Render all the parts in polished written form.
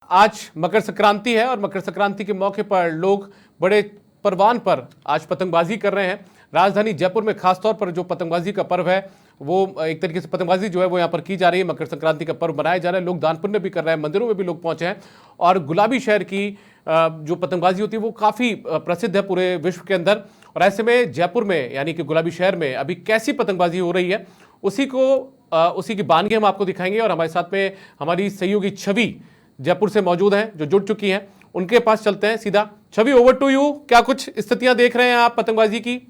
आज मकर संक्रांति है और मकर संक्रांति के मौके पर लोग बड़े परवान पर आज पतंगबाजी कर रहे हैं। राजधानी जयपुर में खासतौर पर जो पतंगबाजी का पर्व है वो एक तरीके से पतंगबाजी जो है वो यहाँ पर की जा रही है। मकर संक्रांति का पर्व मनाया जा रहा है, लोग दान पुण्य भी कर रहे हैं, मंदिरों में भी लोग पहुंचे हैं। और गुलाबी शहर की जो पतंगबाजी होती है वो काफ़ी प्रसिद्ध है पूरे विश्व के अंदर। और ऐसे में जयपुर में यानी कि गुलाबी शहर में अभी कैसी पतंगबाजी हो रही है उसी की बानगी हम आपको दिखाएंगे। और हमारे साथ में हमारी सहयोगी छवि जयपुर से मौजूद हैं जो जुड़ चुकी हैं, उनके पास चलते हैं सीधा। छवि, ओवर टू यू। क्या कुछ स्थितियां देख रहे हैं आप पतंगबाजी की?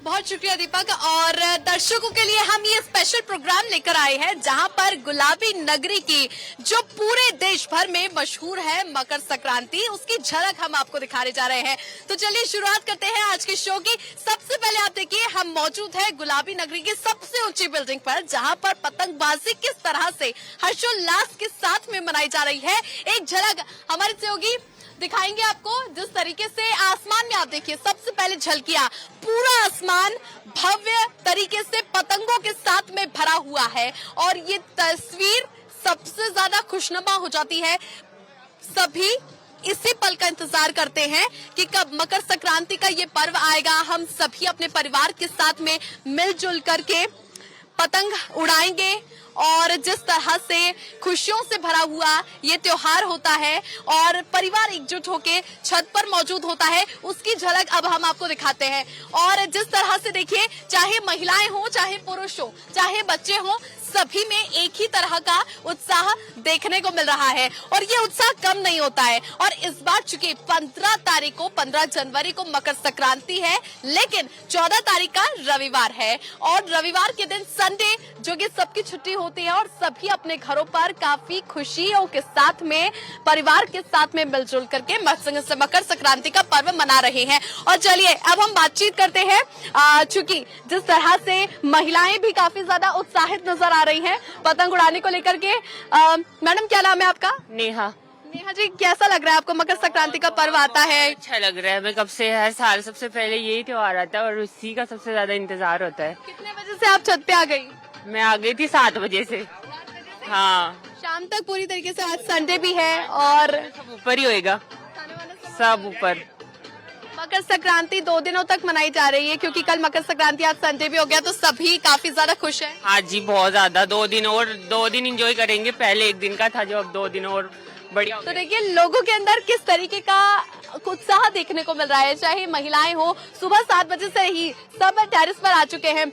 बहुत शुक्रिया दीपक। और दर्शकों के लिए हम ये स्पेशल प्रोग्राम लेकर आए हैं जहां पर गुलाबी नगरी की जो पूरे देश भर में मशहूर है मकर संक्रांति, उसकी झलक हम आपको दिखाने जा रहे हैं। तो चलिए शुरुआत करते हैं आज के शो की। सबसे पहले आप देखिए, हम मौजूद है गुलाबी नगरी की सबसे ऊंची बिल्डिंग पर जहां पर पतंगबाजी किस तरह से हर्षोल्लास के साथ में मनाई जा रही है। एक झलक हमारे सहयोगी दिखाएंगे आपको। जिस तरीके से आसमान में आप देखिए, सबसे पहले झलकियां, पूरा आसमान भव्य तरीके से पतंगों के साथ में भरा हुआ है और ये तस्वीर सबसे ज्यादा खुशनुमा हो जाती है। सभी इसी पल का इंतजार करते हैं कि कब मकर संक्रांति का ये पर्व आएगा, हम सभी अपने परिवार के साथ में मिलजुल करके पतंग उड़ाएंगे। और जिस तरह से खुशियों से भरा हुआ ये त्योहार होता है और परिवार एकजुट होके छत पर मौजूद होता है, उसकी झलक अब हम आपको दिखाते हैं। और जिस तरह से देखिए, चाहे महिलाएं हो, चाहे पुरुष हो, चाहे बच्चे हो, सभी में एक ही तरह का उत्साह देखने को मिल रहा है और ये उत्साह कम नहीं होता है। और इस बार चूंकि 15 जनवरी को मकर संक्रांति है, लेकिन 14 तारीख का रविवार है और रविवार के दिन संडे जो कि सबकी छुट्टी होती है और सभी अपने घरों पर काफी खुशियों के साथ में परिवार के साथ में मिलजुल करके मकर संक्रांति का पर्व मना रहे हैं। और चलिए अब हम बातचीत करते हैं। चूंकि जिस तरह से महिलाएं भी काफी ज्यादा उत्साहित नजर आ रही हैं पतंग उड़ाने को लेकर के। मैडम, क्या नाम है आपका? नेहा। नेहा जी, कैसा लग रहा है आपको? मकर संक्रांति का पर्व आता है, अच्छा लग रहा है। मैं कब से, हर साल सबसे पहले यही त्योहार आता है और उसी का सबसे ज्यादा इंतजार होता है। कितने बजे से आप छत पे आ गई? मैं आ गई थी 7 बजे से। हाँ, शाम तक पूरी तरीके से। आज संडे भी है और सब ऊपर ही होएगा, सब ऊपर। मकर संक्रांति 2 दिनों तक मनाई जा रही है क्योंकि कल मकर संक्रांति, आज संडे भी हो गया, तो सभी काफी ज्यादा खुश हैं। हाँ जी, बहुत ज्यादा। 2 दिन एंजॉय करेंगे। पहले 1 दिन का था जो अब 2 दिन और बढ़िया। तो देखिए, लोगों के अंदर किस तरीके का उत्साह देखने को मिल रहा है। चाहे महिलाएं हो, सुबह 7 बजे से ही सब टेरिस पर आ चुके हैं।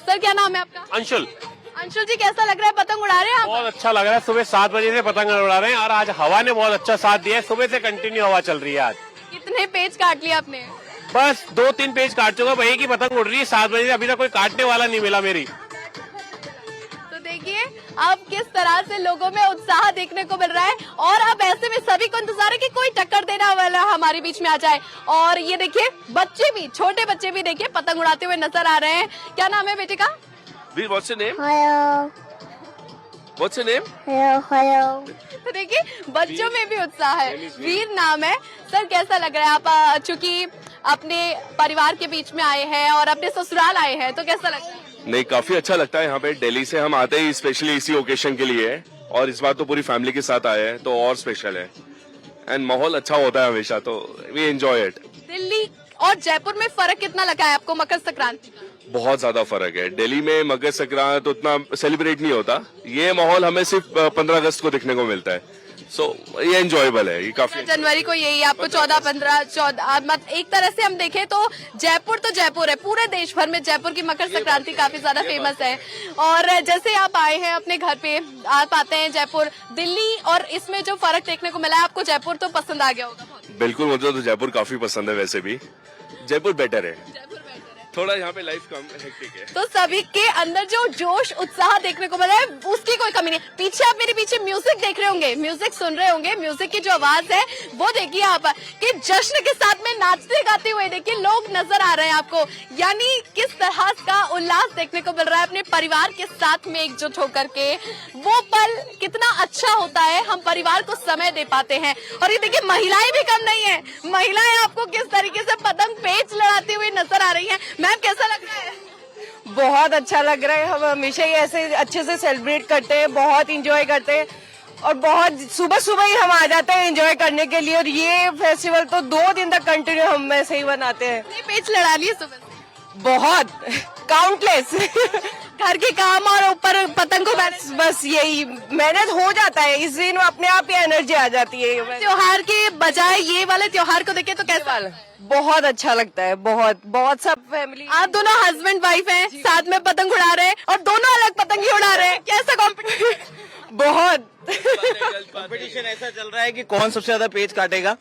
सर, क्या नाम है आपका? अंशुल। अंशुल जी, कैसा लग रहा है? पतंग उड़ा रहे हैं आप? बहुत अच्छा लग रहा है। सुबह 7 बजे से पतंग उड़ा रहे हैं और आज हवा ने बहुत अच्छा साथ दिया है। सुबह से कंटिन्यू हवा चल रही है। आज कितने पेज काट लिए आपने? बस 2-3 पेज काट चुका। वही की पतंग उड़ रही है 7 बजे से, अभी तक कोई काटने वाला नहीं मिला मेरी। तो देखिए अब किस तरह से लोगों में उत्साह देखने को मिल रहा है और अब ऐसे में सभी को इंतजार है कि कोई टक्कर देने वाला हमारे बीच में आ जाए। और ये देखिए, बच्चे भी, छोटे बच्चे भी देखिए पतंग उड़ाते हुए नजर आ रहे हैं। क्या नाम है बेटे का? Veer, what's your name? Hello. What's your name? Hello. तो देखिए, बच्चों में भी उत्साह है। वीर नाम है। सर, कैसा लग रहा है? आप चूंकि अपने परिवार के बीच में आए हैं और अपने ससुराल आए हैं, तो कैसा लगता है? नहीं, काफी अच्छा लगता है। यहाँ पे दिल्ली से हम आते ही स्पेशली इसी ओकेशन के लिए है और इस बार तो पूरी फैमिली के साथ आए हैं तो और स्पेशल है। एंड माहौल अच्छा होता है हमेशा, तो वी एंजॉय इट। दिल्ली और जयपुर में फर्क कितना लगा है आपको मकर संक्रांति का? बहुत ज्यादा फर्क है। दिल्ली में मकर संक्रांति तो उतना सेलिब्रेट नहीं होता, ये माहौल हमें सिर्फ 15 अगस्त को देखने को मिलता है। सो ये एंजॉयबल है, ये काफी। जनवरी को यही आपको 14, 15, 14 एक तरह से हम देखें तो जयपुर है। पूरे देश भर में जयपुर की मकर संक्रांति काफी ज्यादा फेमस है। और जैसे आप आए हैं अपने घर पे, आप आते हैं जयपुर, दिल्ली, और इसमें जो फर्क देखने को मिला है आपको, जयपुर तो पसंद आ गया होगा? बिल्कुल, मुझे तो जयपुर काफी पसंद है। वैसे भी जयपुर बेटर है, थोड़ा यहाँ पे लाइफ कम हेक्टिक है। तो सभी के अंदर जो जोश उत्साह देखने को मिला है उसकी कोई कमी नहीं। पीछे आप मेरे पीछे म्यूजिक देख रहे होंगे, म्यूजिक सुन रहे होंगे, म्यूजिक की जो आवाज है वो देखिए आप, कि जश्न के साथ में नाचते गाते हुए देखिए लोग नजर आ रहे हैं आपको। यानी किस तरह का उल्लास देखने को मिल रहा है अपने परिवार के साथ में एकजुट होकर के। वो पल कितना अच्छा होता है, हम परिवार को समय दे पाते हैं। और ये देखिए, महिलाएं भी कम नहीं है। महिलाएं आपको किस तरीके से पतंग पेच लड़ाती हुई नजर आ रही है। मैम, कैसा लग रहा है? बहुत अच्छा लग रहा है। हम हमेशा ही ऐसे अच्छे से सेलिब्रेट करते हैं, बहुत इंजॉय करते हैं और बहुत सुबह सुबह ही हम आ जाते हैं एंजॉय करने के लिए। और ये फेस्टिवल तो 2 दिन तक कंटिन्यू हम ऐसे ही बनाते हैं। नहीं, पेच लड़ा लिए सुबह से। बहुत काउंटलेस घर के काम और ऊपर पतंग को बस यही मेहनत हो जाता है, इस दिन अपने आप ही एनर्जी आ जाती है। त्योहार के बजाय ये वाले त्योहार को देखे तो कैसा? बहुत अच्छा लगता है, बहुत बहुत सब फैमिली। आप दोनों हस्बैंड वाइफ हैं, साथ में पतंग उड़ा रहे हैं और दोनों अलग पतंग ही उड़ा रहे हैं। कैसा कॉम्पिटिशन? बहुत कंपटीशन ऐसा चल रहा है कि कौन सबसे ज्यादा पेज काटेगा।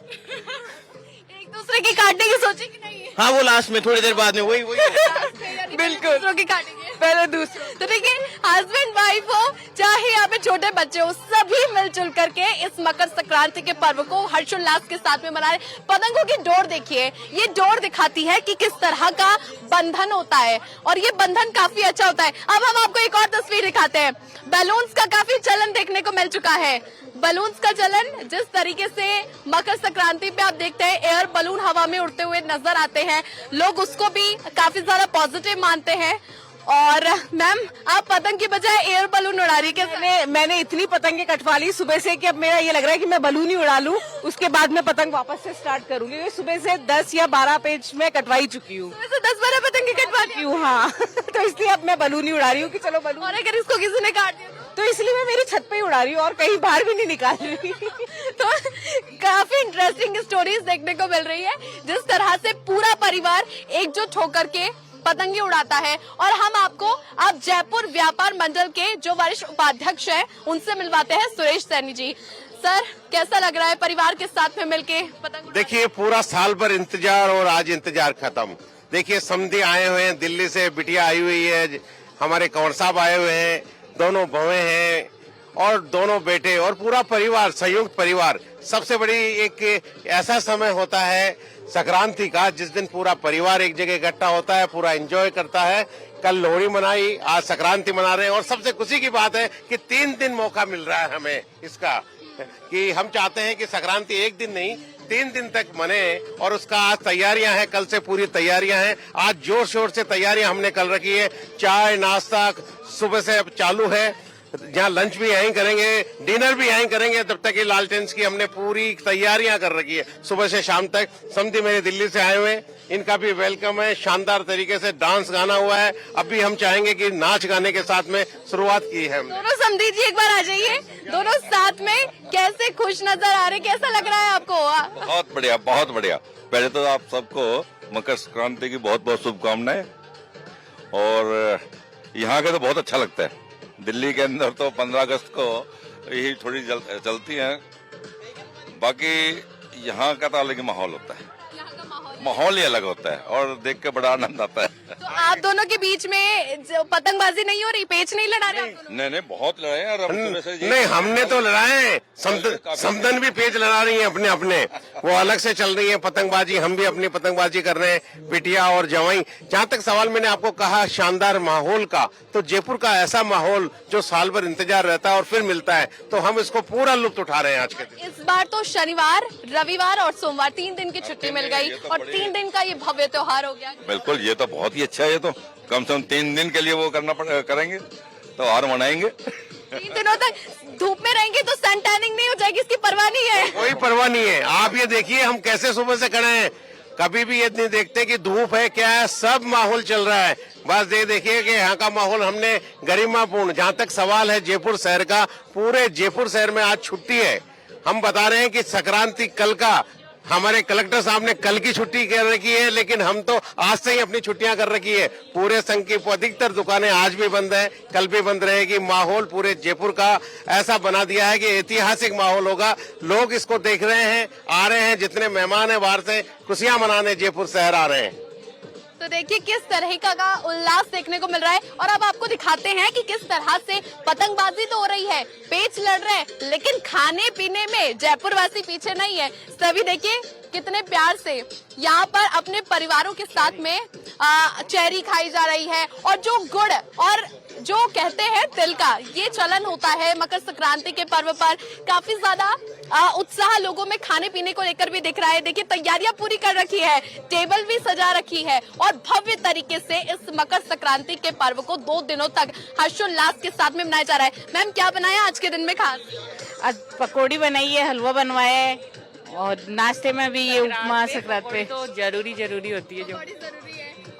एक दूसरे की काटने की सोचे कि नहीं? हाँ, वो लास्ट में थोड़ी देर बाद में वही बिल्कुल दूसरों की काटेंगे पहले दूसरा। तो देखिए, हस्बैंड वाइफ हो चाहे यहाँ पे छोटे बच्चे हो, सभी मिलजुल करके इस मकर संक्रांति के पर्व को हर्षोल्लास के साथ में मना रहे। पतंगों की डोर देखिए, ये डोर दिखाती है कि किस तरह का बंधन होता है और ये बंधन काफी अच्छा होता है। अब हम आपको एक और तस्वीर दिखाते हैं। बैलून्स का काफी चलन देखने को मिल चुका है। बलून्स का चलन, जिस तरीके से मकर संक्रांति पे आप देखते हैं एयर बलून हवा में उड़ते हुए नजर आते हैं, लोग उसको भी काफी ज्यादा पॉजिटिव मानते हैं। और मैम, आप पतंग की बजाय एयर बलून उड़ा रही है। मैंने इतनी पतंगे कटवा ली सुबह से कि अब मेरा ये लग रहा है कि मैं बलून ही उड़ा लूं, उसके बाद मैं पतंग वापस से स्टार्ट करूंगी। क्योंकि सुबह से 10 या 12 पेज मैं कटवाई चुकी हूँ। 10-12 पतंगे कटवा दी क्यों? हाँ तो इसलिए अब मैं बलून ही उड़ा रही हूँ कि चलो बलून। और अगर इसको किसी ने काट दिया तो इसलिए मैं मेरी छत पे ही उड़ा रही हूँ और कहीं बाहर भी नहीं निकाल रही। तो काफी इंटरेस्टिंग स्टोरीज देखने को मिल रही है, जिस तरह से पूरा परिवार एकजुट होकर के पतंगे उड़ाता है। और हम आपको अब जयपुर व्यापार मंडल के जो वरिष्ठ उपाध्यक्ष हैं उनसे मिलवाते हैं, सुरेश सैनी जी। सर, कैसा लग रहा है परिवार के साथ में मिलके पतंग? देखिए, पूरा साल भर इंतजार और आज इंतजार खत्म। देखिए, समधी आए हुए हैं, दिल्ली से बिटिया आई हुई है, हमारे कंवर साहब आए हुए हैं, दोनों बहुएं हैं और दोनों बेटे और पूरा परिवार, संयुक्त परिवार। सबसे बड़ी एक ऐसा समय होता है संक्रांति का, जिस दिन पूरा परिवार एक जगह इकट्ठा होता है, पूरा एंजॉय करता है। कल लोहड़ी मनाई, आज संक्रांति मना रहे हैं और सबसे खुशी की बात है कि 3 दिन मौका मिल रहा है हमें इसका, कि हम चाहते हैं कि संक्रांति 1 दिन नहीं 3 दिन तक मने। और उसका आज तैयारियां हैं, कल से पूरी तैयारियां हैं। आज जोर शोर से तैयारियां हमने कल रखी है। चाय नाश्ता सुबह से अब चालू है, जहाँ लंच भी यहीं करेंगे, डिनर भी यहीं करेंगे, तब तक ये लालटेन्स की हमने पूरी तैयारियां कर रखी है सुबह से शाम तक। समधी मेरे दिल्ली से आए हुए हैं, इनका भी वेलकम है। शानदार तरीके से डांस गाना हुआ है। अभी हम चाहेंगे कि नाच गाने के साथ में शुरुआत की है। दोनों समधी जी एक बार आ जाइए, दोनों साथ में कैसे खुश नजर आ रहे, कैसा लग रहा है आपको? बहुत बढ़िया, बहुत बढ़िया। पहले तो आप सबको मकर संक्रांति की बहुत बहुत शुभकामनाएं। और यहाँ के तो बहुत अच्छा लगता है। दिल्ली के अंदर तो 15 अगस्त को यही थोड़ी चलती है, बाकी यहाँ का तो अलग ही माहौल होता है। माहौल ही अलग होता है और देख के बड़ा आनंद आता है। तो आप दोनों के बीच में पतंगबाजी नहीं हो रही, पेच नहीं लड़ा रहे? नहीं, बहुत लड़ाए हैं। नहीं, हमने तो लड़ाए, समदन भी पेच लड़ा रही है अपने अपने, वो अलग से चल रही है पतंगबाजी। हम भी अपनी पतंगबाजी कर रहे हैं, बिटिया और जवाई। जहाँ तक सवाल मैंने आपको कहा शानदार माहौल का, तो जयपुर का ऐसा माहौल जो साल भर इंतजार रहता है और फिर मिलता है, तो हम इसको पूरा लुत्फ उठा रहे हैं आज के दिन। इस बार तो शनिवार, रविवार और सोमवार 3 दिन की छुट्टी मिल गई और 3 दिन का ये भव्य त्योहार हो गया। बिल्कुल, ये तो बहुत ही अच्छा है। ये तो कम से कम 3 दिन के लिए वो करेंगे, त्योहार मनाएंगे। 3 दिनों तक धूप में रहेंगे तो सन टैनिंग नहीं हो जाएगी, इसकी परवाह नहीं है? कोई परवाह नहीं है। आप ये देखिए हम कैसे सुबह से खड़े हैं, कभी भी ये नहीं देखते कि धूप है क्या है, सब माहौल चल रहा है। बस ये देखिए कि यहाँ का माहौल हमने गरिमापूर्ण। जहाँ तक सवाल है जयपुर शहर का, पूरे जयपुर शहर में आज छुट्टी है। हम बता रहे हैं कि संक्रांति कल का, हमारे कलेक्टर साहब ने कल की छुट्टी कर रखी है, लेकिन हम तो आज से ही अपनी छुट्टियां कर रखी है। पूरे संघ की अधिकतर दुकानें आज भी बंद है, कल भी बंद रहेगी। माहौल पूरे जयपुर का ऐसा बना दिया है कि ऐतिहासिक माहौल होगा। लोग इसको देख रहे हैं, आ रहे हैं, जितने मेहमान हैं बाहर से खुशियां मनाने जयपुर शहर आ रहे हैं। तो देखिए किस तरह का उल्लास देखने को मिल रहा है। और अब आपको दिखाते हैं कि किस तरह से पतंगबाजी तो हो रही है, पेच लड़ रहे हैं, लेकिन खाने पीने में जयपुर वासी पीछे नहीं है। सभी देखिए कितने प्यार से यहाँ पर अपने परिवारों के साथ में चेरी खाई जा रही है। और जो गुड़ और जो कहते हैं तिल का ये चलन होता है मकर संक्रांति के पर्व पर, काफी ज्यादा उत्साह लोगों में खाने पीने को लेकर भी दिख रहा है। देखिए तैयारियां पूरी कर रखी है, टेबल भी सजा रखी है और भव्य तरीके से इस मकर संक्रांति के पर्व को 2 दिनों तक हर्षोल्लास के साथ में मनाया जा रहा है। मैम क्या बनाया आज के दिन में खास? आज पकौड़ी बनाई है, हलवा बनवाया है और नाश्ते में भी ये उपमा संक्रांति पे तो जरूरी होती है जो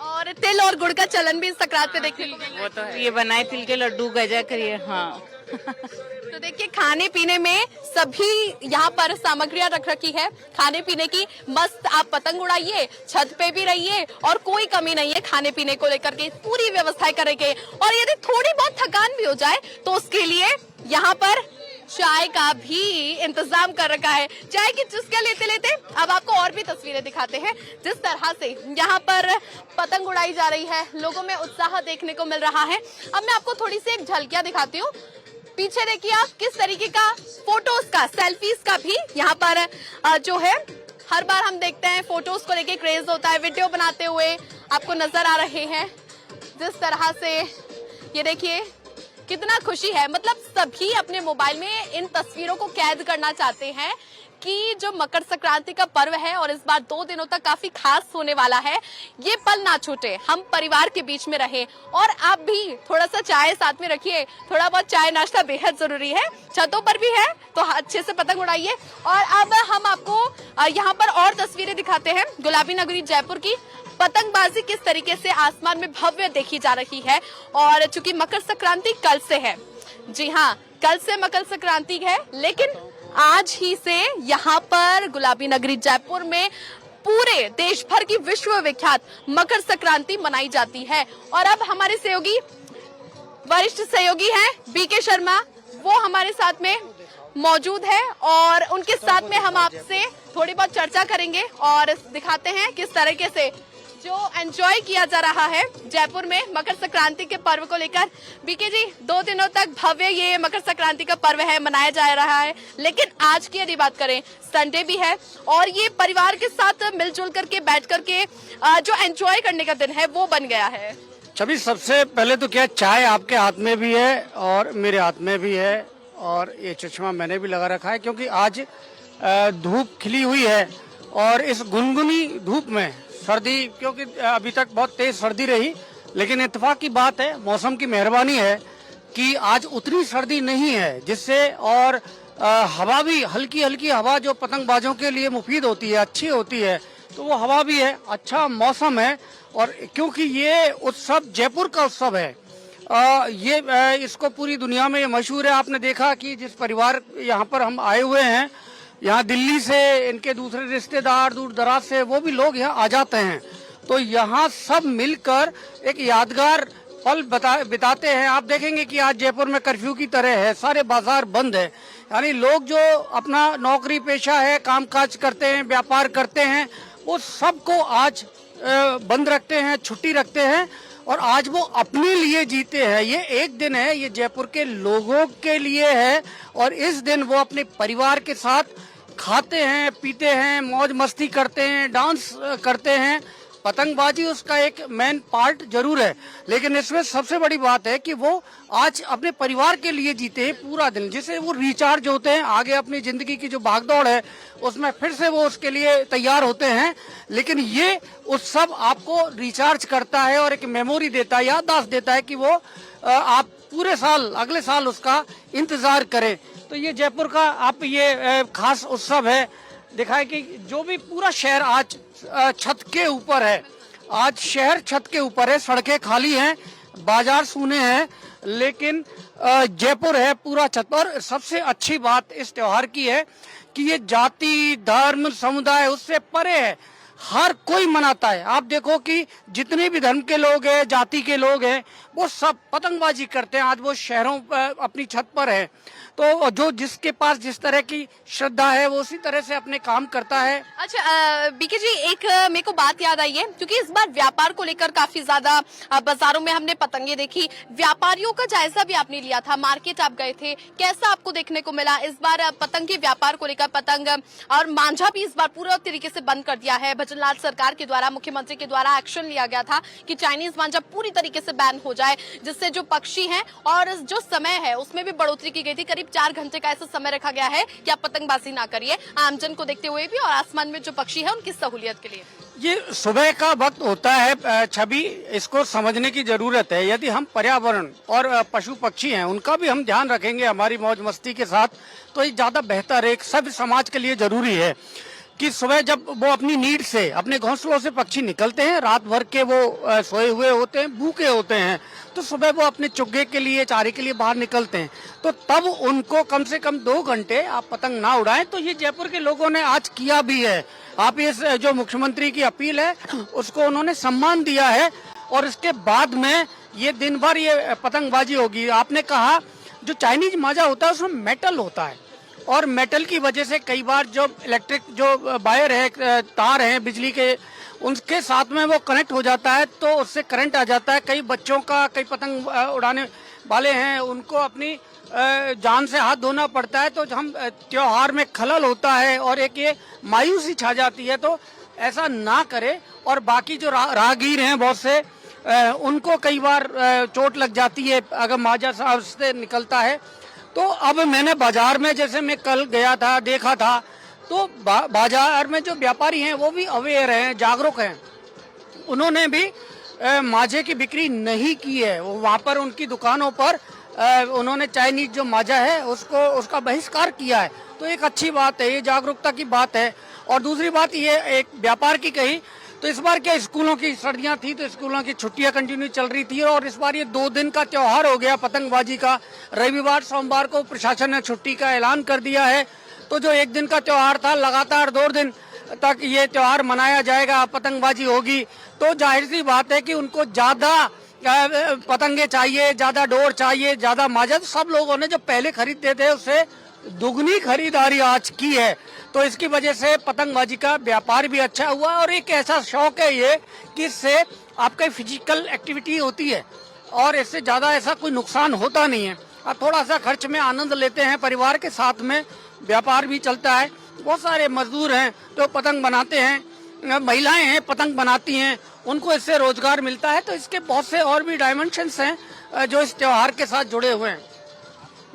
और तिल और गुड़ का चलन भी इस संक्रांति पे देखने को मिल वो तो है। ये बनाए तिल के लड्डू गजा करिए। हाँ तो देखिए खाने पीने में सभी यहाँ पर सामग्रियां रख रखी है खाने पीने की। मस्त आप पतंग उड़ाइए, छत पे भी रहिए और कोई कमी नहीं है खाने पीने को लेकर के, पूरी व्यवस्थाएं करेंगे। और यदि थोड़ी बहुत थकान भी हो जाए तो उसके लिए यहाँ पर चाय का भी इंतजाम कर रखा है। चाय की चुस्कियां लेते लेते अब आपको और भी तस्वीरें दिखाते हैं। जिस तरह से यहाँ पर पतंग उड़ाई जा रही है, लोगों में उत्साह देखने को मिल रहा है। अब मैं आपको थोड़ी सी एक झलकियां दिखाती हूँ। पीछे देखिए आप किस तरीके का फोटोज का, सेल्फीज का भी यहाँ पर जो है हर बार हम देखते हैं फोटोज को लेके क्रेज होता है। वीडियो बनाते हुए आपको नजर आ रहे हैं जिस तरह से, ये देखिए कितना खुशी है। मतलब सभी अपने मोबाइल में इन तस्वीरों को कैद करना चाहते हैं कि जो मकर संक्रांति का पर्व है और इस बार 2 दिनों तक काफी खास होने वाला है, ये पल ना छूटे, हम परिवार के बीच में रहे। और आप भी थोड़ा सा चाय साथ में रखिए, थोड़ा बहुत चाय नाश्ता बेहद जरूरी है। छतों पर भी है तो अच्छे से पतंग उड़ाइए। और अब हम आपको यहाँ पर और तस्वीरें दिखाते हैं गुलाबी नगरी जयपुर की। पतंगबाजी किस तरीके से आसमान में भव्य देखी जा रही है। और चूंकि मकर संक्रांति कल से है, जी हाँ कल से मकर संक्रांति है, लेकिन आज ही से यहाँ पर गुलाबी नगरी जयपुर में पूरे देश भर की विश्व विख्यात मकर संक्रांति मनाई जाती है। और अब हमारे सहयोगी, वरिष्ठ सहयोगी हैं बीके शर्मा, वो हमारे साथ में मौजूद है और उनके साथ में हम आपसे थोड़ी बहुत चर्चा करेंगे और दिखाते हैं किस तरीके से जो एंजॉय किया जा रहा है जयपुर में मकर संक्रांति के पर्व को लेकर। बीके जी, 2 दिनों तक भव्य ये मकर संक्रांति का पर्व है, मनाया जा रहा है, लेकिन आज की यदि बात करें संडे भी है और ये परिवार के साथ मिलजुल करके बैठ करके जो एंजॉय करने का दिन है वो बन गया है। छवि, सबसे पहले तो क्या, चाय आपके हाथ में भी है और मेरे हाथ में भी है और ये चश्मा मैंने भी लगा रखा है क्योंकि आज धूप खिली हुई है और इस गुनगुनी धूप में सर्दी, क्योंकि अभी तक बहुत तेज सर्दी रही, लेकिन इत्तेफाक की बात है, मौसम की मेहरबानी है कि आज उतनी सर्दी नहीं है, जिससे और हवा भी हल्की हल्की हवा जो पतंगबाजों के लिए मुफीद होती है, अच्छी होती है, तो वो हवा भी है, अच्छा मौसम है। और क्योंकि ये उत्सव जयपुर का उत्सव है, इसको पूरी दुनिया में मशहूर है। आपने देखा कि जिस परिवार यहाँ पर हम आए हुए हैं, यहाँ दिल्ली से इनके दूसरे रिश्तेदार, दूर दराज से, वो भी लोग यहाँ आ जाते हैं, तो यहाँ सब मिलकर एक यादगार पल बिताते हैं। आप देखेंगे कि आज जयपुर में कर्फ्यू की तरह है, सारे बाजार बंद है, यानी लोग जो अपना नौकरी पेशा है, कामकाज करते हैं, व्यापार करते हैं, वो सबको आज बंद रखते हैं, छुट्टी रखते हैं और आज वो अपने लिए जीते हैं। ये एक दिन है, ये जयपुर के लोगों के लिए है और इस दिन वो अपने परिवार के साथ खाते हैं, पीते हैं, मौज मस्ती करते हैं, डांस करते हैं। पतंगबाजी उसका एक मेन पार्ट जरूर है, लेकिन इसमें सबसे बड़ी बात है कि वो आज अपने परिवार के लिए जीते हैं पूरा दिन, जिससे वो रिचार्ज होते हैं, आगे अपनी जिंदगी की जो भागदौड़ है उसमें फिर से वो उसके लिए तैयार होते हैं। लेकिन ये उत्सव आपको रिचार्ज करता है और एक मेमोरी देता है, याददाश्त देता है कि वो आप पूरे साल, अगले साल उसका इंतजार करें। तो ये जयपुर का आप ये खास उत्सव है, दिखा है कि जो भी पूरा शहर आज छत के ऊपर है, आज शहर छत के ऊपर है, सड़कें खाली हैं, बाजार सूने हैं, लेकिन जयपुर है पूरा छत पर। सबसे अच्छी बात इस त्योहार की है कि ये जाति, धर्म, समुदाय उससे परे है। हर कोई मनाता है। आप देखो कि जितने भी धर्म के लोग हैं, जाति के लोग हैं, वो सब पतंगबाजी करते हैं। आज वो शहरों पर अपनी छत पर है, तो जो जिसके पास जिस तरह की श्रद्धा है वो उसी तरह से अपने काम करता है। अच्छा बीके जी, एक मेरे को बात याद आई है, क्योंकि इस बार व्यापार को लेकर काफी ज्यादा बाजारों में हमने पतंगे देखी। व्यापारियों का जायजा भी आपने लिया था, मार्केट आप गए थे, कैसा आपको देखने को मिला इस बार पतंग के व्यापार को लेकर? पतंग और मांझा भी इस बार पूरा तरीके से बंद कर दिया है। भजनलाल सरकार के द्वारा, मुख्यमंत्री के द्वारा एक्शन लिया गया था कि चाइनीज मांझा पूरी तरीके से बैन हो जाए, जिससे जो पक्षी हैं और जो समय है उसमें भी बढ़ोतरी की गई थी। करीब 4 घंटे का ऐसा समय रखा गया है कि आप पतंगबाजी ना करिए, आमजन को देखते हुए भी और आसमान में जो पक्षी है उनकी सहूलियत के लिए। ये सुबह का वक्त होता है छवि, इसको समझने की जरूरत है। यदि हम पर्यावरण और पशु पक्षी हैं उनका भी हम ध्यान रखेंगे हमारी मौज मस्ती के साथ, तो ये ज्यादा बेहतर है। एक सब समाज के लिए जरूरी है कि सुबह जब वो अपनी नीड से, अपने घोंसलों से पक्षी निकलते हैं, रात भर के वो सोए हुए होते हैं, भूखे होते हैं, तो सुबह वो अपने चुग्गे के लिए, चारे के लिए बाहर निकलते हैं, तो तब उनको कम से कम 2 घंटे आप पतंग ना उड़ाएं। तो ये जयपुर के लोगों ने आज किया भी है। आप इस जो मुख्यमंत्री की अपील है उसको उन्होंने सम्मान दिया है, और इसके बाद में ये दिन भर ये पतंगबाजी होगी। आपने कहा जो चाइनीज मांझा होता है उसमें मेटल होता है, और मेटल की वजह से कई बार जो इलेक्ट्रिक जो वायर है, तार है बिजली के, उनके साथ में वो कनेक्ट हो जाता है, तो उससे करंट आ जाता है। कई बच्चों का, कई पतंग उड़ाने वाले हैं, उनको अपनी जान से हाथ धोना पड़ता है। तो हम त्योहार में खलल होता है और एक ये मायूसी छा जाती है, तो ऐसा ना करे। और बाकी जो राहगीर हैं बहुत से, उनको कई बार चोट लग जाती है अगर मांझा साहब से निकलता है। तो अब मैंने बाजार में, जैसे मैं कल गया था, देखा था, तो बाजार में जो व्यापारी हैं वो भी अवेयर हैं, जागरूक हैं। उन्होंने भी मांझे की बिक्री नहीं की है। वहाँ पर उनकी दुकानों पर उन्होंने चाइनीज जो मांझा है उसका बहिष्कार किया है। तो एक अच्छी बात है, ये जागरूकता की बात है। और दूसरी बात ये एक व्यापार की कही, तो इस बार क्या स्कूलों की सर्दियां थी, तो स्कूलों की छुट्टियां कंटिन्यू चल रही थी, और इस बार ये 2 दिन का त्योहार हो गया पतंगबाजी का। रविवार सोमवार को प्रशासन ने छुट्टी का ऐलान कर दिया है, तो जो 1 दिन का त्योहार था, लगातार 2 दिन तक ये त्योहार मनाया जाएगा, पतंगबाजी होगी। तो जाहिर सी बात है कि उनको ज्यादा पतंगे चाहिए, ज्यादा डोर चाहिए, ज्यादा मांझा। तो सब लोगों ने जो पहले खरीदते थे उससे दुगनी खरीदारी आज की है, तो इसकी वजह से पतंगबाजी का व्यापार भी अच्छा हुआ। और एक ऐसा शौक है ये कि इससे आपका फिजिकल एक्टिविटी होती है और इससे ज्यादा ऐसा कोई नुकसान होता नहीं है। आप थोड़ा सा खर्च में आनंद लेते हैं, परिवार के साथ में व्यापार भी चलता है। बहुत सारे मजदूर हैं जो पतंग बनाते हैं, महिलाएं हैं पतंग बनाती हैं, उनको इससे रोजगार मिलता है। तो इसके बहुत से और भी डायमेंशंस हैं जो इस त्योहार के साथ जुड़े हुए हैं।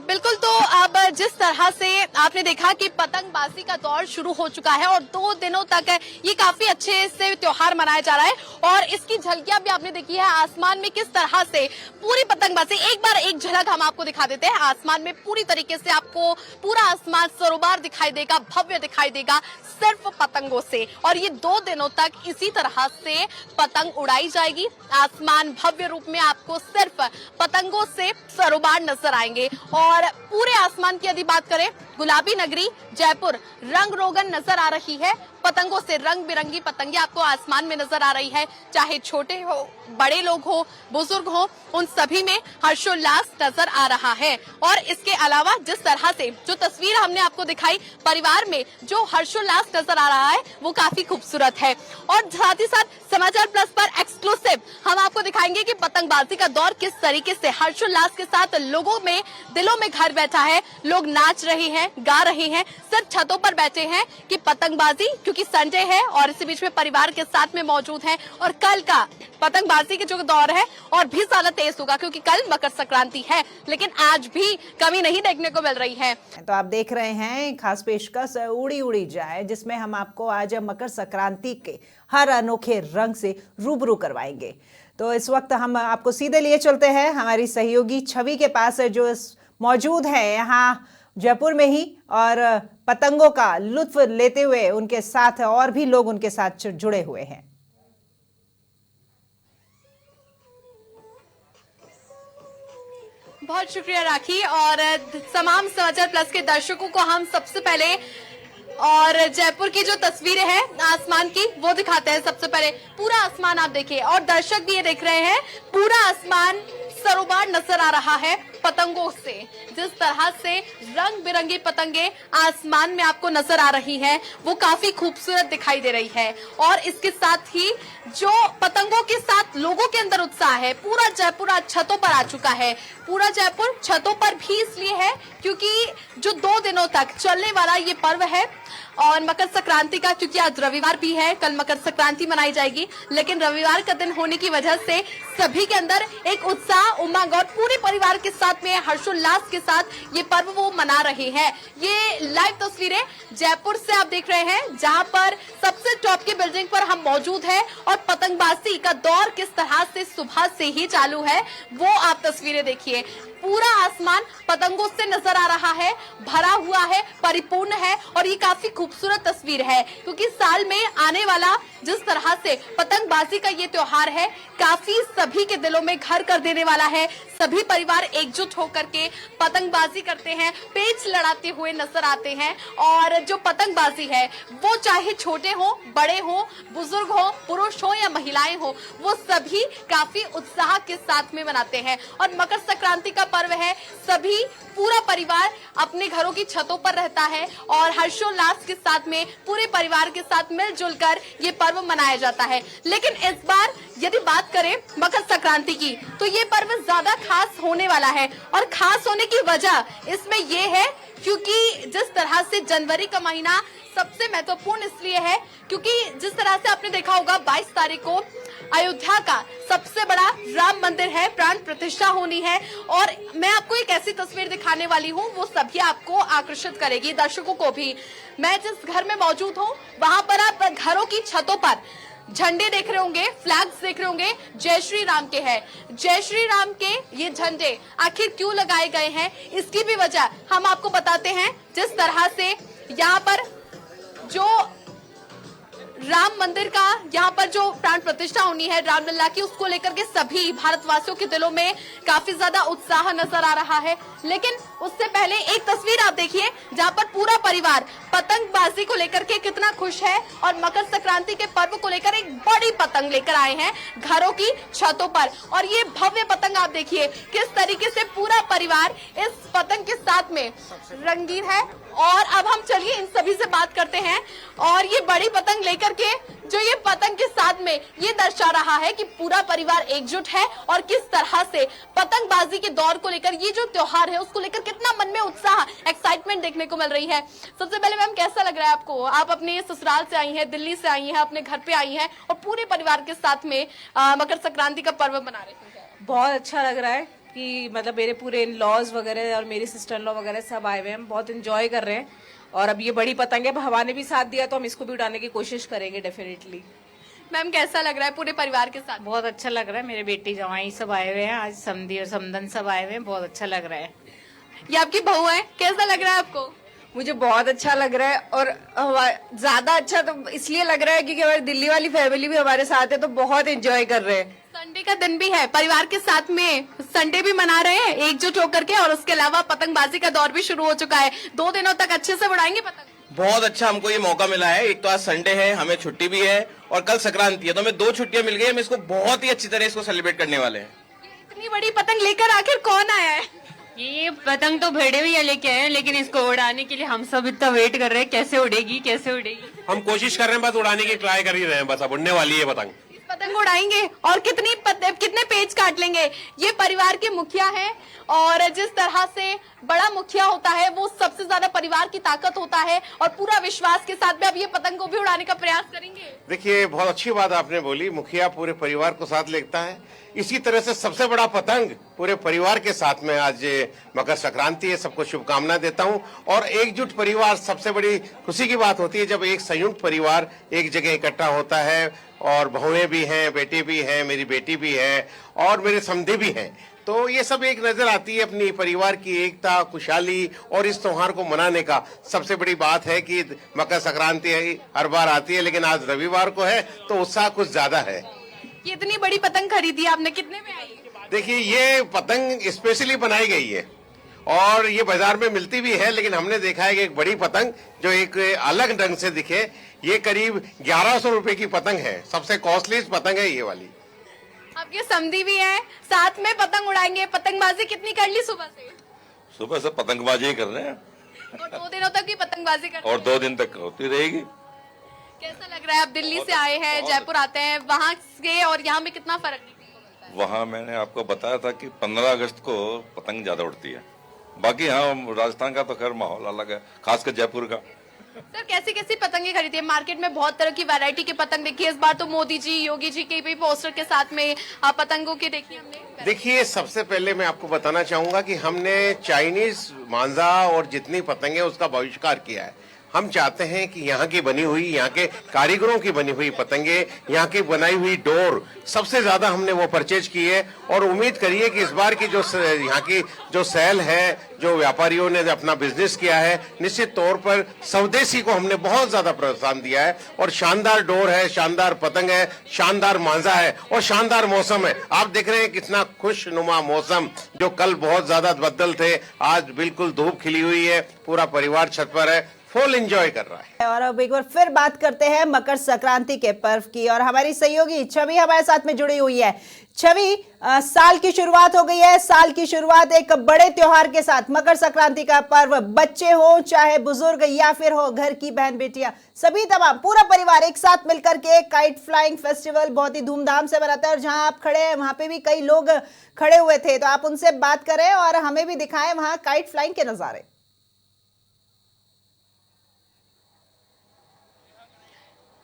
बिल्कुल, तो अब जिस तरह से आपने देखा कि पतंगबाजी का दौर शुरू हो चुका है और 2 दिनों तक ये काफी अच्छे से त्योहार मनाया जा रहा है, और इसकी झलकियां भी आपने देखी है आसमान में किस तरह से पूरी पतंगबाजी। एक बार एक झलक हम आपको दिखा देते हैं। आसमान में पूरी तरीके से आपको पूरा आसमान सरोबार दिखाई देगा, भव्य दिखाई देगा सिर्फ पतंगों से, और ये 2 दिनों तक इसी तरह से पतंग उड़ाई जाएगी। आसमान भव्य रूप में आपको सिर्फ पतंगों से सरोबार नजर आएंगे। और पूरे आसमान की यदि बात करें, गुलाबी नगरी जयपुर रंग रोगन नजर आ रही है। पतंगों से रंग बिरंगी पतंगे आपको आसमान में नजर आ रही है। चाहे छोटे हो, बड़े लोग हो, बुजुर्ग हो, उन सभी में हर्षोल्लास नजर आ रहा है। और इसके अलावा जिस तरह से जो तस्वीर हमने आपको दिखाई, परिवार में जो हर्षोल्लास नजर आ रहा है वो काफी खूबसूरत है। और साथ ही साथ समाचार प्लस पर एक्सक्लूसिव हम आपको दिखाएंगे कि पतंगबाजी का दौर किस तरीके से हर्षोल्लास के साथ लोगों में, दिलों में घर बैठा है। लोग नाच रहे हैं, गा रहे हैं, सिर्फ छतों पर बैठे हैं कि पतंगबाजी, क्योंकि संडे है और इसी बीच में परिवार के साथ में मौजूद हैं। और कल का पतंगबाजी के जो दौर है और भी ज्यादा तेज होगा, क्योंकि कल मकर संक्रांति है, लेकिन आज भी कमी नहीं देखने को मिल रही है। तो आप देख रहे हैं खास पेशकश उड़ी उड़ी जाए, जिसमें हम आपको आज मकर संक्रांति के हर अनोखे रंग से रूबरू करवाएंगे। तो इस वक्त हम आपको सीधे लिए चलते हैं हमारी सहयोगी छवि के पास, जो मौजूद है यहाँ जयपुर में ही, और पतंगों का लुत्फ लेते हुए उनके साथ और भी लोग उनके साथ जुड़े हुए हैं। बहुत शुक्रिया राखी, और तमाम समाचार प्लस के दर्शकों को हम सबसे पहले और जयपुर की जो तस्वीरें हैं आसमान की वो दिखाते हैं। सबसे पहले पूरा आसमान आप देखिए और दर्शक भी ये देख रहे हैं, पूरा आसमान सरोबार नजर आ रहा है पतंगों से। जिस तरह से रंग बिरंगी पतंगे आसमान में आपको नजर आ रही हैं, वो काफी खूबसूरत दिखाई दे रही है। और इसके साथ ही जो पतंगों के साथ लोगों के अंदर उत्साह है, पूरा जयपुर आज छतों पर आ चुका है। पूरा जयपुर छतों पर भी इसलिए है क्योंकि जो 2 दिनों तक चलने वाला ये पर्व है और मकर संक्रांति का, क्योंकि आज रविवार भी है, कल मकर संक्रांति मनाई जाएगी, लेकिन रविवार का दिन होने की वजह से सभी के अंदर एक उत्साह, उमंग और पूरे परिवार के साथ में हर्षोल्लास के साथ ये पर्व वो मना रहे हैं। ये लाइव तस्वीरें जयपुर से आप देख रहे हैं, जहां पर सबसे टॉप की बिल्डिंग पर हम मौजूद हैं और पतंगबाजी का दौर किस तरह से सुबह से ही चालू है वो आप तस्वीरें देखिए। पूरा आसमान पतंगों से नजर आ रहा है, भरा हुआ है, परिपूर्ण है और ये काफी खूबसूरत तस्वीर है क्योंकि साल में आने वाला जिस तरह से पतंगबाजी का ये त्योहार है, काफी सभी के दिलों में घर कर देने वाला है। सभी परिवार एकजुट होकर के पतंगबाजी करते हैं, पेच लड़ाते हुए नजर आते हैं और जो पतंगबाजी है वो चाहे छोटे हो, बड़े हो, बुजुर्ग हो, पुरुष हो या महिलाएं हो, वो सभी काफी उत्साह के साथ में मनाते हैं। और मकर संक्रांति का पर्व है, सभी पूरा परिवार अपने घरों की छतों पर रहता है और हर्षोल्लास के साथ में पूरे परिवार के साथ मिलजुल कर ये पर्व मनाया जाता है। लेकिन इस बार यदि बात करें मकर संक्रांति की, तो ये पर्व ज्यादा खास होने वाला है और खास होने की वजह इसमें ये है क्योंकि जिस तरह से जनवरी का महीना सबसे महत्वपूर्ण इसलिए है क्योंकि जिस तरह से आपने देखा होगा 22 तारीख को अयोध्या का सबसे बड़ा राम मंदिर है, प्राण प्रतिष्ठा होनी है। और मैं आपको एक ऐसी तस्वीर दिखाने वाली हूँ, वो सभी आपको आकर्षित करेगी, दर्शकों को भी। मैं जिस घर में मौजूद हूँ वहां पर आप घरों की छतों पर झंडे देख रहे होंगे, फ्लैग्स देख रहे होंगे, जय श्री राम के हैं। जय श्री राम के ये झंडे आखिर क्यों लगाए गए हैं, इसकी भी वजह हम आपको बताते हैं। जिस तरह से यहाँ पर जो राम मंदिर का यहाँ पर जो प्राण प्रतिष्ठा होनी है रामलला की, उसको लेकर के सभी भारतवासियों के दिलों में काफी ज्यादा उत्साह नजर आ रहा है। लेकिन उससे पहले एक तस्वीर आप देखिए जहाँ पर पूरा परिवार पतंगबाजी को लेकर के कितना खुश है और मकर संक्रांति के पर्व को लेकर एक बड़ी पतंग लेकर आए हैं घरों की छतों पर। और ये भव्य पतंग आप देखिए किस तरीके से पूरा परिवार इस पतंग के साथ में रंगीन है। और अब हम चलिए इन सभी से बात करते हैं और ये बड़ी पतंग लेकर के जो ये पतंग के साथ में ये दर्शा रहा है कि पूरा परिवार एकजुट है और किस तरह से पतंगबाजी के दौर को लेकर, ये जो त्योहार है उसको लेकर कितना मन में उत्साह, एक्साइटमेंट देखने को मिल रही है। सबसे पहले मैम कैसा लग रहा है आपको? आप अपने ससुराल से आई हैं, दिल्ली से आई हैं, अपने घर पे आई हैं और पूरे परिवार के साथ में मकर संक्रांति का पर्व मना रहे हैं। बहुत अच्छा लग रहा है कि मतलब मेरे पूरे इन लॉज वगैरह और मेरी सिस्टर इन लॉ वगैरह सब आए हुए हैं, बहुत एंजॉय कर रहे हैं। और अब ये बड़ी पतंग है, हवा ने भी साथ दिया तो हम इसको भी उड़ाने की कोशिश करेंगे डेफिनेटली। मैम कैसा लग रहा है पूरे परिवार के साथ? बहुत अच्छा लग रहा है, मेरे बेटी जवाई सब आए हुए हैं, आज समधी और समधन सब आए हुए हैं, बहुत अच्छा लग रहा है। ये आपकी बहू है, कैसा लग रहा है आपको? मुझे बहुत अच्छा लग रहा है और ज्यादा अच्छा तो इसलिए लग रहा है क्योंकि हमारी दिल्ली वाली फैमिली भी हमारे साथ है तो बहुत एंजॉय कर रहे हैं। संडे का दिन भी है, परिवार के साथ में संडे भी मना रहे हैं एकजुट होकर के और उसके अलावा पतंगबाजी का दौर भी शुरू हो चुका है। 2 दिनों तक अच्छे से उड़ाएंगे पतंग? बहुत अच्छा हमको ये मौका मिला है। एक तो आज संडे है, हमें छुट्टी भी है और कल संक्रांति है, तो हमें 2 छुट्टियां मिल गई। हम इसको बहुत ही अच्छी तरह इसको सेलिब्रेट करने वाले हैं। इतनी बड़ी पतंग लेकर आखिर कौन आया है? ये पतंग तो भेड़े भैया लेके आए हैं, लेकिन इसको उड़ाने के लिए हम सब इतना वेट कर रहे हैं, कैसे उड़ेगी कैसे उड़ेगी। हम कोशिश कर रहे हैं, बस उड़ाने की ट्राई कर ही रहे हैं, बस अब उड़ने वाली है पतंग। पतंग उड़ाएंगे और कितने पेज काट लेंगे? ये परिवार के मुखिया हैं और जिस तरह से बड़ा मुखिया होता है वो सबसे ज्यादा परिवार की ताकत होता है और पूरा विश्वास के साथ में अब ये पतंग को भी उड़ाने का प्रयास करेंगे। देखिए बहुत अच्छी बात आपने बोली, मुखिया पूरे परिवार को साथ लेता है, इसी तरह से सबसे बड़ा पतंग पूरे परिवार के साथ में आज मकर संक्रांति है। सबको शुभकामनाएं देता हूं और एकजुट परिवार सबसे बड़ी खुशी की बात होती है जब एक संयुक्त परिवार एक जगह इकट्ठा होता है और बहुएं भी हैं, बेटे भी हैं, मेरी बेटी भी है और मेरे समधे भी हैं, तो ये सब एक नजर आती है अपनी परिवार की एकता, खुशहाली और इस त्योहार को मनाने का। सबसे बड़ी बात है कि मकर संक्रांति हर बार आती है लेकिन आज रविवार को है तो उत्साह कुछ ज्यादा है। ये इतनी बड़ी पतंग खरीदी आपने, कितने में आई? देखिए ये पतंग स्पेशली बनाई गई है और ये बाजार में मिलती भी है, लेकिन हमने देखा है कि एक बड़ी पतंग जो एक अलग ढंग से दिखे, ये करीब 1100 रुपए की पतंग है। सबसे कॉस्टली पतंग है ये वाली। आपके समधी भी हैं, साथ में पतंग उड़ाएंगे। पतंगबाजी कितनी कर ली सुबह से? सुबह से पतंगबाजी ही कर रहे हैं और 2 दिनों तक भी पतंगबाजी कर रहे और हैं? 2 दिन तक होती रहेगी। कैसा लग रहा है? आप दिल्ली से आए हैं, जयपुर आते हैं, वहाँ से और यहाँ में कितना फर्क देखने को मिलता है? वहाँ मैंने आपको बताया था कि 15 अगस्त को पतंग ज्यादा उड़ती है। बाकी हाँ, राजस्थान का तो खैर माहौल अलग है, खासकर जयपुर का। सर कैसी कैसी पतंगे खरीदी है? मार्केट में बहुत तरह की वैरायटी की पतंग देखी है। इस बार तो मोदी जी, योगी जी के भी पोस्टर के साथ में पतंगों की देखी हमने। देखिए, सबसे पहले मैं आपको बताना चाहूंगा कि हमने चाइनीज मांझा और जितनी पतंगे उसका बहिष्कार किया है। हम चाहते हैं कि यहाँ की बनी हुई, यहाँ के कारीगरों की बनी हुई पतंगे, यहाँ की बनाई हुई डोर सबसे ज्यादा हमने वो परचेज की है। और उम्मीद करिए कि इस बार की जो यहाँ की जो सेल है, जो व्यापारियों ने अपना बिजनेस किया है, निश्चित तौर पर स्वदेशी को हमने बहुत ज्यादा प्रोत्साहन दिया है। और शानदार डोर है, शानदार पतंग है, शानदार मांझा है और शानदार मौसम है। आप देख रहे हैं कितना खुशनुमा मौसम, जो कल बहुत ज्यादा बदल थे, आज बिल्कुल धूप खिली हुई है, पूरा परिवार छत पर है, फुल एंजॉय कर रहा है। और अब एक बार फिर बात करते हैं मकर संक्रांति के पर्व की, और हमारी सहयोगी छवि हमारे साथ में जुड़ी हुई है। छवि, साल की शुरुआत हो गई है, साल की शुरुआत एक बड़े त्योहार के साथ, मकर संक्रांति का पर्व। बच्चे हो चाहे बुजुर्ग या फिर हो घर की बहन बेटियां, सभी तमाम पूरा परिवार एक साथ मिलकर के काइट फ्लाइंग फेस्टिवल बहुत ही धूमधाम से मनाता है। और जहां आप खड़े हैं वहां पे भी कई लोग खड़े हुए थे, तो आप उनसे बात करें और हमें भी दिखाएं वहां काइट फ्लाइंग के नजारे।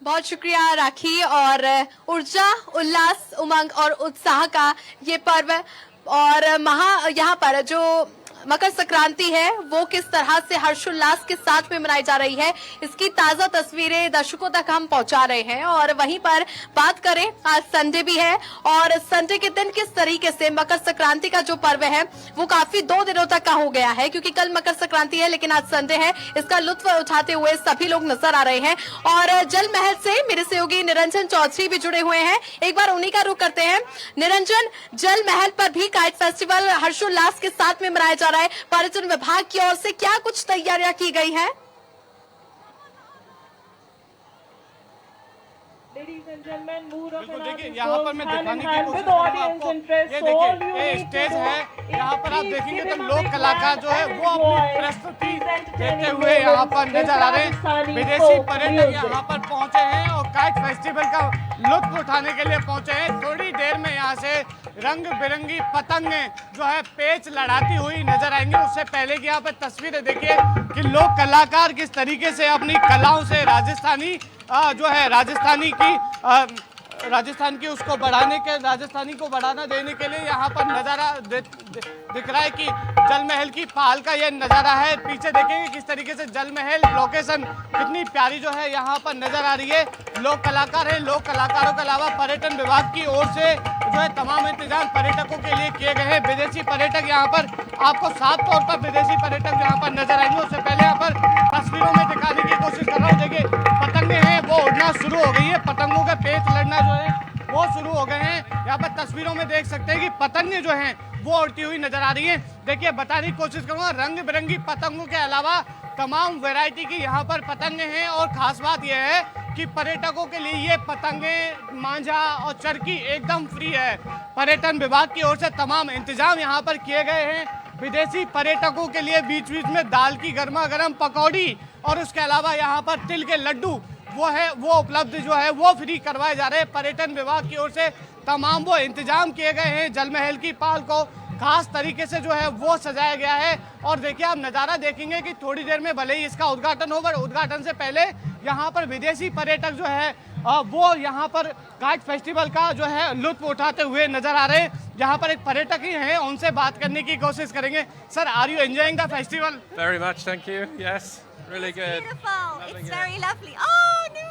बहुत शुक्रिया राखी। और ऊर्जा, उल्लास, उमंग और उत्साह का ये पर्व, और यहाँ पर जो मकर संक्रांति है वो किस तरह से हर्षोल्लास के साथ में मनाई जा रही है, इसकी ताजा तस्वीरें दर्शकों तक हम पहुंचा रहे हैं। और वहीं पर बात करें, आज संडे भी है और संडे के दिन किस तरीके से मकर संक्रांति का जो पर्व है वो काफी 2 दिनों तक का हो गया है, क्योंकि कल मकर संक्रांति है लेकिन आज संडे है। इसका लुत्फ उठाते हुए सभी लोग नजर आ रहे हैं। और जल महल से मेरे सहयोगी निरंजन चौधरी भी जुड़े हुए हैं, एक बार उन्हीं का रुख करते हैं। निरंजन, जल महल पर भी काइट फेस्टिवल हर्षोल्लास के साथ में मनाया जा रहा है, पर्यटन विभाग की ओर से क्या कुछ तैयारियां की गई हैं? बिल्कुल, देखिए यहाँ पर मैं दिखाने की कोशिश करूंगा आपको। ये देखिए, ये स्टेज है, यहाँ पर आप देखेंगे तो लोक कलाकार जो है वो अपनी प्रस्तुति देते हुए यहाँ पर नजर आ रहे हैं। विदेशी पर्यटक यहाँ पर पहुंचे हैं और काइट फेस्टिवल का लुत्फ उठाने के लिए पहुंचे हैं। थोड़ी देर में यहाँ से रंग बिरंगी पतंगे जो है पेच लड़ाती हुई नजर आएंगी। उससे पहले की यहाँ पर तस्वीरें देखिए कि लोक कलाकार किस तरीके से अपनी कलाओं से राजस्थानी जो है राजस्थान की उसको बढ़ाने के, राजस्थानी को बढ़ाना देने के लिए यहाँ पर नज़ारा दिख रहा है कि जल महल की पहल का ये नज़ारा है। पीछे देखेंगे किस तरीके से जल महल लोकेशन कितनी प्यारी जो है यहाँ पर नजर आ रही है। लोक कलाकार है, लोक कलाकारों के अलावा पर्यटन विभाग की ओर से जो है तमाम इंतजाम पर्यटकों के लिए किए गए हैं। विदेशी पर्यटक यहाँ पर आपको साफ तौर पर विदेशी पर्यटक यहाँ पर नजर आएंगे। उससे पहले यहाँ पर तस्वीरों में दिखाने की कोशिश कर रहा हूँ। देखिए, पतंगे हैं वो उड़ना शुरू हो गई है, पतंगों के पेच लड़ना जो है वो शुरू हो गए हैं। यहाँ पर तस्वीरों में देख सकते हैं कि पतंगे जो हैं वो उड़ती हुई नजर आ रही हैं। देखिए, बताने की कोशिश करूंगा, रंग बिरंगी पतंगों के अलावा तमाम वैरायटी की यहाँ पर पतंगे हैं। और खास बात यह है कि पर्यटकों के लिए ये पतंगे, मांझा और चरखी एकदम फ्री है। पर्यटन विभाग की ओर से तमाम इंतजाम यहाँ पर किए गए हैं। विदेशी पर्यटकों के लिए बीच बीच में दाल की गर्मा गर्म पकौड़ी और उसके अलावा यहाँ पर तिल के लड्डू वो उपलब्ध जो है वो फ्री करवाए जा रहे हैं। पर्यटन विभाग की ओर से तमाम वो इंतजाम किए गए हैं। जल महल की पाल को खास तरीके से जो है वो सजाया गया है। और देखिए, आप नज़ारा देखेंगे कि थोड़ी देर में भले ही इसका उद्घाटन हो, पर उद्घाटन से पहले यहाँ पर विदेशी पर्यटक जो है वो यहाँ पर काइट फेस्टिवल का जो है लुत्फ उठाते हुए नजर आ रहे हैं। यहाँ पर एक पर्यटक ही हैं, उनसे बात करने की कोशिश करेंगे। Sir, are you enjoying the festival? Very much, thank you. Yes, really good. Beautiful. It's very lovely. Oh no.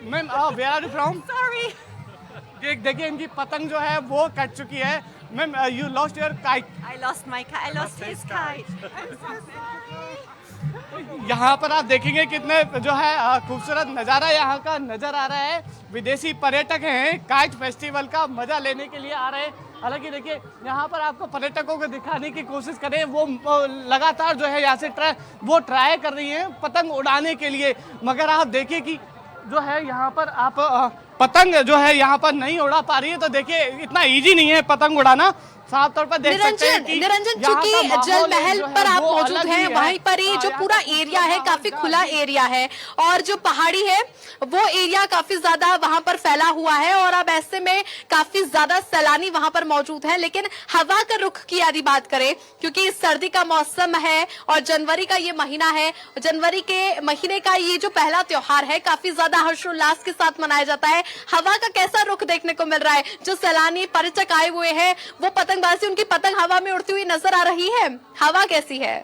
Ma'am, where are you from? Sorry. देखिए, इनकी पतंग जो है वो कट चुकी है। Ma'am, you lost your kite. I lost my kite. I lost his kite. I'm so sorry. यहाँ पर आप देखेंगे कितने जो है खूबसूरत नज़ारा यहाँ का नजर आ रहा है। विदेशी पर्यटक हैं, काइट फेस्टिवल का मजा लेने के लिए आ रहे हैं। हालांकि देखिए यहाँ पर आपको पर्यटकों को दिखाने की कोशिश करें, वो लगातार जो है यहाँ से ट्राई कर रही हैं पतंग उड़ाने के लिए, मगर आप देखिए कि जो है यहाँ पर आप पतंग जो है यहाँ पर नहीं उड़ा पा रही है। तो देखिए इतना इजी नहीं है पतंग उड़ाना, साफ तौर पर देख सकते हैं कि निरंजन चूंकि जल महल पर आप मौजूद हैं, वहीं पर ही जो पूरा एरिया है काफी खुला एरिया है और जो पहाड़ी है वो एरिया काफी ज्यादा वहां पर फैला हुआ है और अब ऐसे में काफी ज्यादा सैलानी वहां पर मौजूद है। लेकिन हवा का रुख की यदि बात करें, क्योंकि सर्दी का मौसम है और जनवरी का ये महीना है, जनवरी के महीने का ये जो पहला त्योहार है काफी ज्यादा हर्षोल्लास के साथ मनाया जाता है। हवा का कैसा रुख देखने को मिल रहा है? जो सैलानी पर्यटक आए हुए हैं वो पतंगबाजी, उनकी पतंग हवा में उड़ती हुई नजर आ रही है, हवा कैसी है?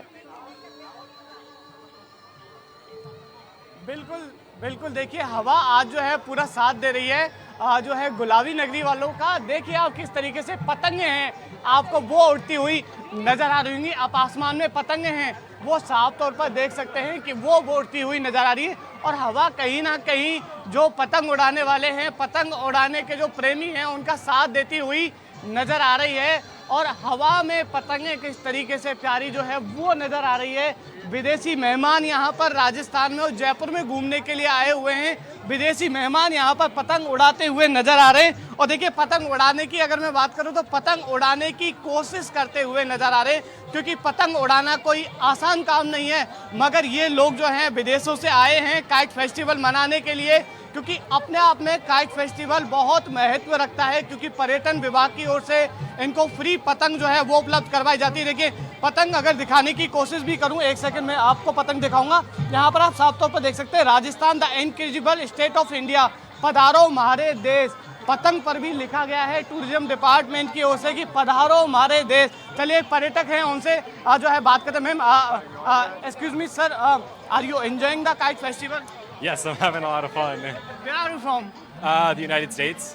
बिल्कुल बिल्कुल, देखिए हवा आज जो है पूरा साथ दे रही है जो है गुलाबी नगरी वालों का। देखिए आप किस तरीके से पतंगे हैं आपको वो उड़ती हुई नजर आ रही होंगी। आप आसमान में पतंगे हैं वो साफ तौर पर देख सकते हैं कि वो उड़ती हुई नजर आ रही है और हवा कहीं ना कहीं जो पतंग उड़ाने वाले हैं, पतंग उड़ाने के जो प्रेमी हैं उनका साथ देती हुई नजर आ रही है। और हवा में पतंगे किस तरीके से प्यारी जो है वो नजर आ रही है। विदेशी मेहमान यहाँ पर राजस्थान में और जयपुर में घूमने के लिए आए हुए हैं, विदेशी मेहमान यहाँ पर पतंग उड़ाते हुए नजर आ रहे हैं। और देखिए पतंग उड़ाने की अगर मैं बात करूँ तो पतंग उड़ाने की कोशिश करते हुए नजर आ रहे हैं, क्योंकि पतंग उड़ाना कोई आसान काम नहीं है। मगर ये लोग जो हैं विदेशों से आए हैं काइट फेस्टिवल मनाने के लिए, क्योंकि अपने आप में काइट फेस्टिवल बहुत महत्व रखता है, क्योंकि पर्यटन विभाग की ओर से इनको फ्री पतंग जो है वो उपलब्ध करवाई जाती है। देखिए पतंग अगर दिखाने की कोशिश भी करूं, एक सेकंड में आपको पतंग दिखाऊंगा। यहाँ पर आप साफ तौर पर देख सकते हैं Rajasthan the incredible state of India, पधारो हमारे देश। पतंग पर भी लिखा गया है टूरिज्म डिपार्टमेंट की ओर से कि पधारो हमारे देश। चलिए एक पर्यटक हैं उनसे जो है बात करते हैं। Ma'am excuse me sir, are you enjoying the kite festival? Yes, I'm having a lot of fun. Where are you from? The United States,